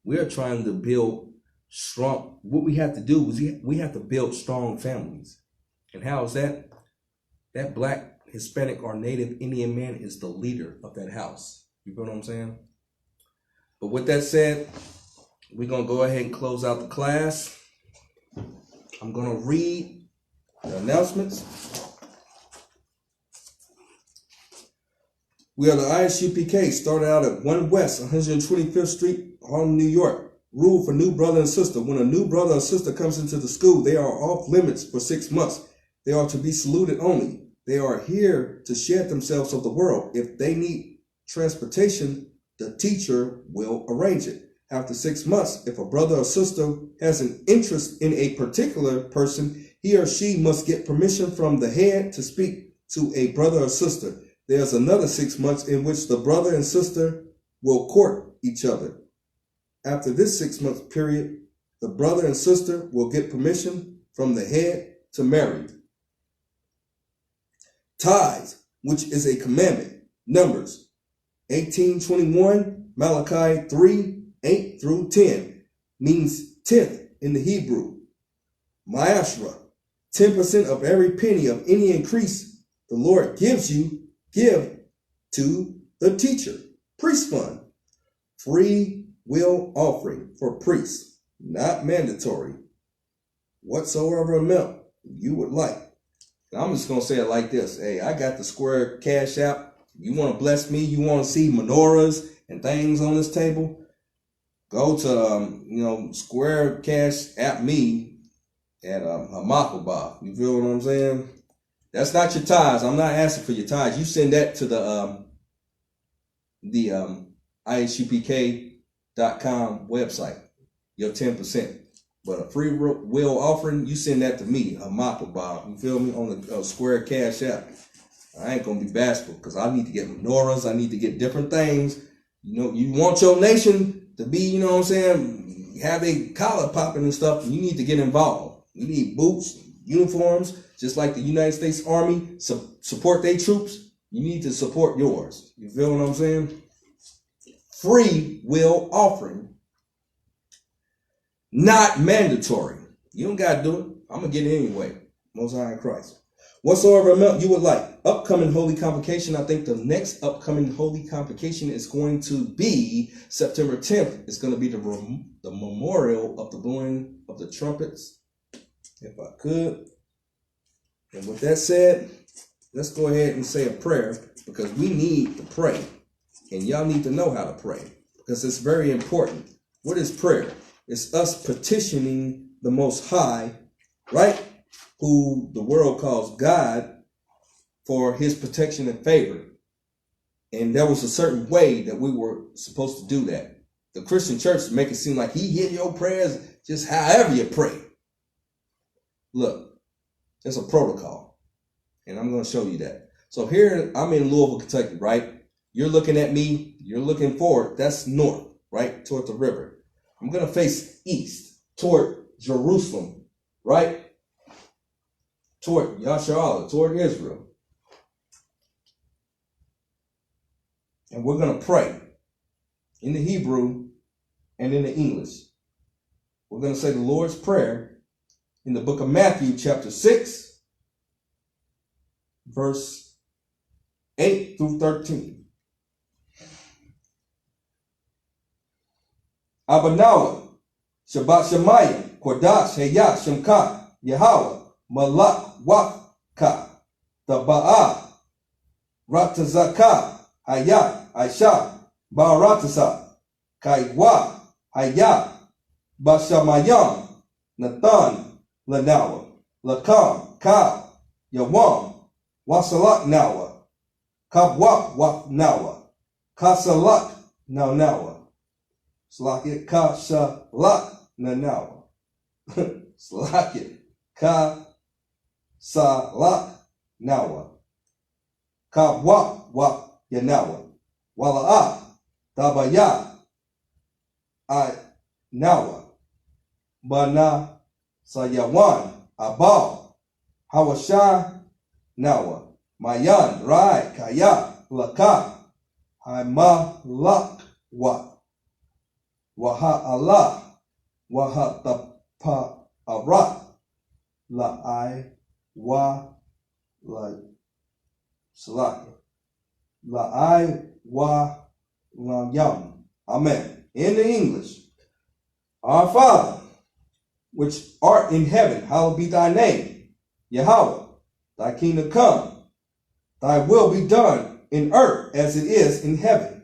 We are trying to build strong. What we have to do is we have to build strong families. And how is that? That Black, Hispanic, or Native Indian man is the leader of that house. You know what I'm saying? But with that said, we're going to go ahead and close out the class. I'm going to read the announcements. We are the I.S.U.P.K, started out at 1 West, 125th Street, Harlem, New York. Rule for new brother and sister. When a new brother or sister comes into the school, they are off limits for 6 months. They are to be saluted only. They are here to shed themselves of the world. If they need transportation, the teacher will arrange it. After 6 months, if a brother or sister has an interest in a particular person, he or she must get permission from the head to speak to a brother or sister. There's another 6 months in which the brother and sister will court each other. After this 6 month period, the brother and sister will get permission from the head to marry. Tithes, which is a commandment. Numbers 18:21, Malachi 3:8-10, means tenth in the Hebrew. Ma'ashra, 10% of every penny of any increase the Lord gives you, give to the teacher. Priest fund, free will offering for priests, not mandatory. Whatsoever amount you would like. And I'm just going to say it like this. Hey, I got the Square Cash App. You want to bless me? You want to see menorahs and things on this table? Go to, Square Cash App me at Hamakaba. You feel what I'm saying? That's not your tithes. I'm not asking for your tithes. You send that to the ISUPK.com website. Your 10%. But a free will offering, you send that to me, Hamakaba. You feel me? On the Square Cash App. I ain't gonna be bashful because I need to get menorahs. I need to get different things. You want your nation to be, have a collar popping and stuff. You need to get involved. You need boots, uniforms, just like the United States Army support their troops. You need to support yours. You feel what I'm saying? Free will offering, not mandatory. You don't gotta do it. I'm gonna get it anyway. Most High in Christ. Whatsoever amount you would like. Upcoming Holy Convocation. I think the next upcoming Holy Convocation is going to be September 10th. It's going to be the memorial of the blowing of the trumpets, if I could. And with that said, let's go ahead and say a prayer because we need to pray. And y'all need to know how to pray because it's very important. What is prayer? It's us petitioning the Most High, right? Who the world calls God, for his protection and favor. And there was a certain way that we were supposed to do that. The Christian church make it seem like he hear your prayers just however you pray. Look, there's a protocol. And I'm going to show you that. So here I'm in Louisville, Kentucky, right? You're looking at me. You're looking forward. That's north, right? Toward the river. I'm going to face east toward Jerusalem, right? Toward Yasharallah, toward Israel. And we're going to pray in the Hebrew and in the English. We're going to say the Lord's Prayer in the book of Matthew, chapter 6, verse 8-13. Abanawa, Shabbat Shemayim, Kodash, Heya, Shemka, Yahweh, Malak, Waka, Taba'ah, Ratazaka, Hayat, Aisha, Baratasa, Kaiwa, Hayat, Bashamayam, Nathan, Lanawa, Lakam, Ka, Yawam, Wasalak Nawa, Kabwak Wak Nawa, Kasalak Nawa, Slakit Kashalak Nanawa, Slakit Ka Salak Nawa, Kabwak Wak Yanawa, Wala'a, Tabaya, I Nawa, Bana Sayawan, Abal, Hawasha Nawa, Mayan, Rai, Kaya, Laka, Haima Lak Wa, Waha Allah, Waha Tapa Arat, La I Wa La Salak. La wa la yam. Amen. In the English. Our Father, which art in heaven, hallowed be thy name. Yahweh, thy kingdom come. Thy will be done in earth as it is in heaven.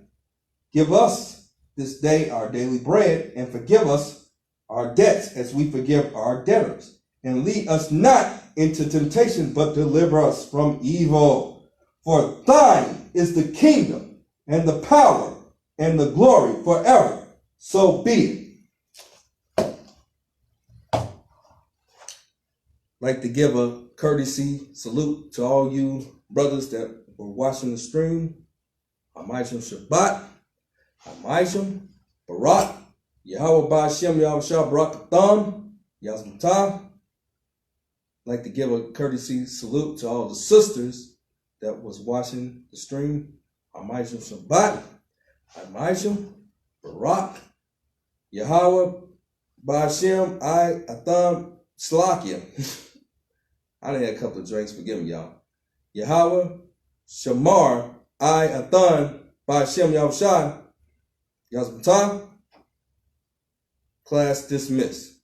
Give us this day our daily bread, and forgive us our debts as we forgive our debtors. And lead us not into temptation, but deliver us from evil. For thine is the kingdom and the power and the glory forever. So be it. Like to give a courtesy salute to all you brothers that were watching the stream. I.S.U.P.K. Shabbat. I.S.U.P.K. Barak. Yahweh Ba'ashem Yahushua Barak Atham. Yazmutah. Like to give a courtesy salute to all the sisters that was watching the stream. I.S.U.P.K. Shabbat. I.S.U.P.K. Barak. Yahweh Ba'ashem Atham Slakia. I done had a couple of drinks, forgive me, y'all. Yahweh Shamar Athan Ba'ashem Yahushua Yazmutah. Class dismissed.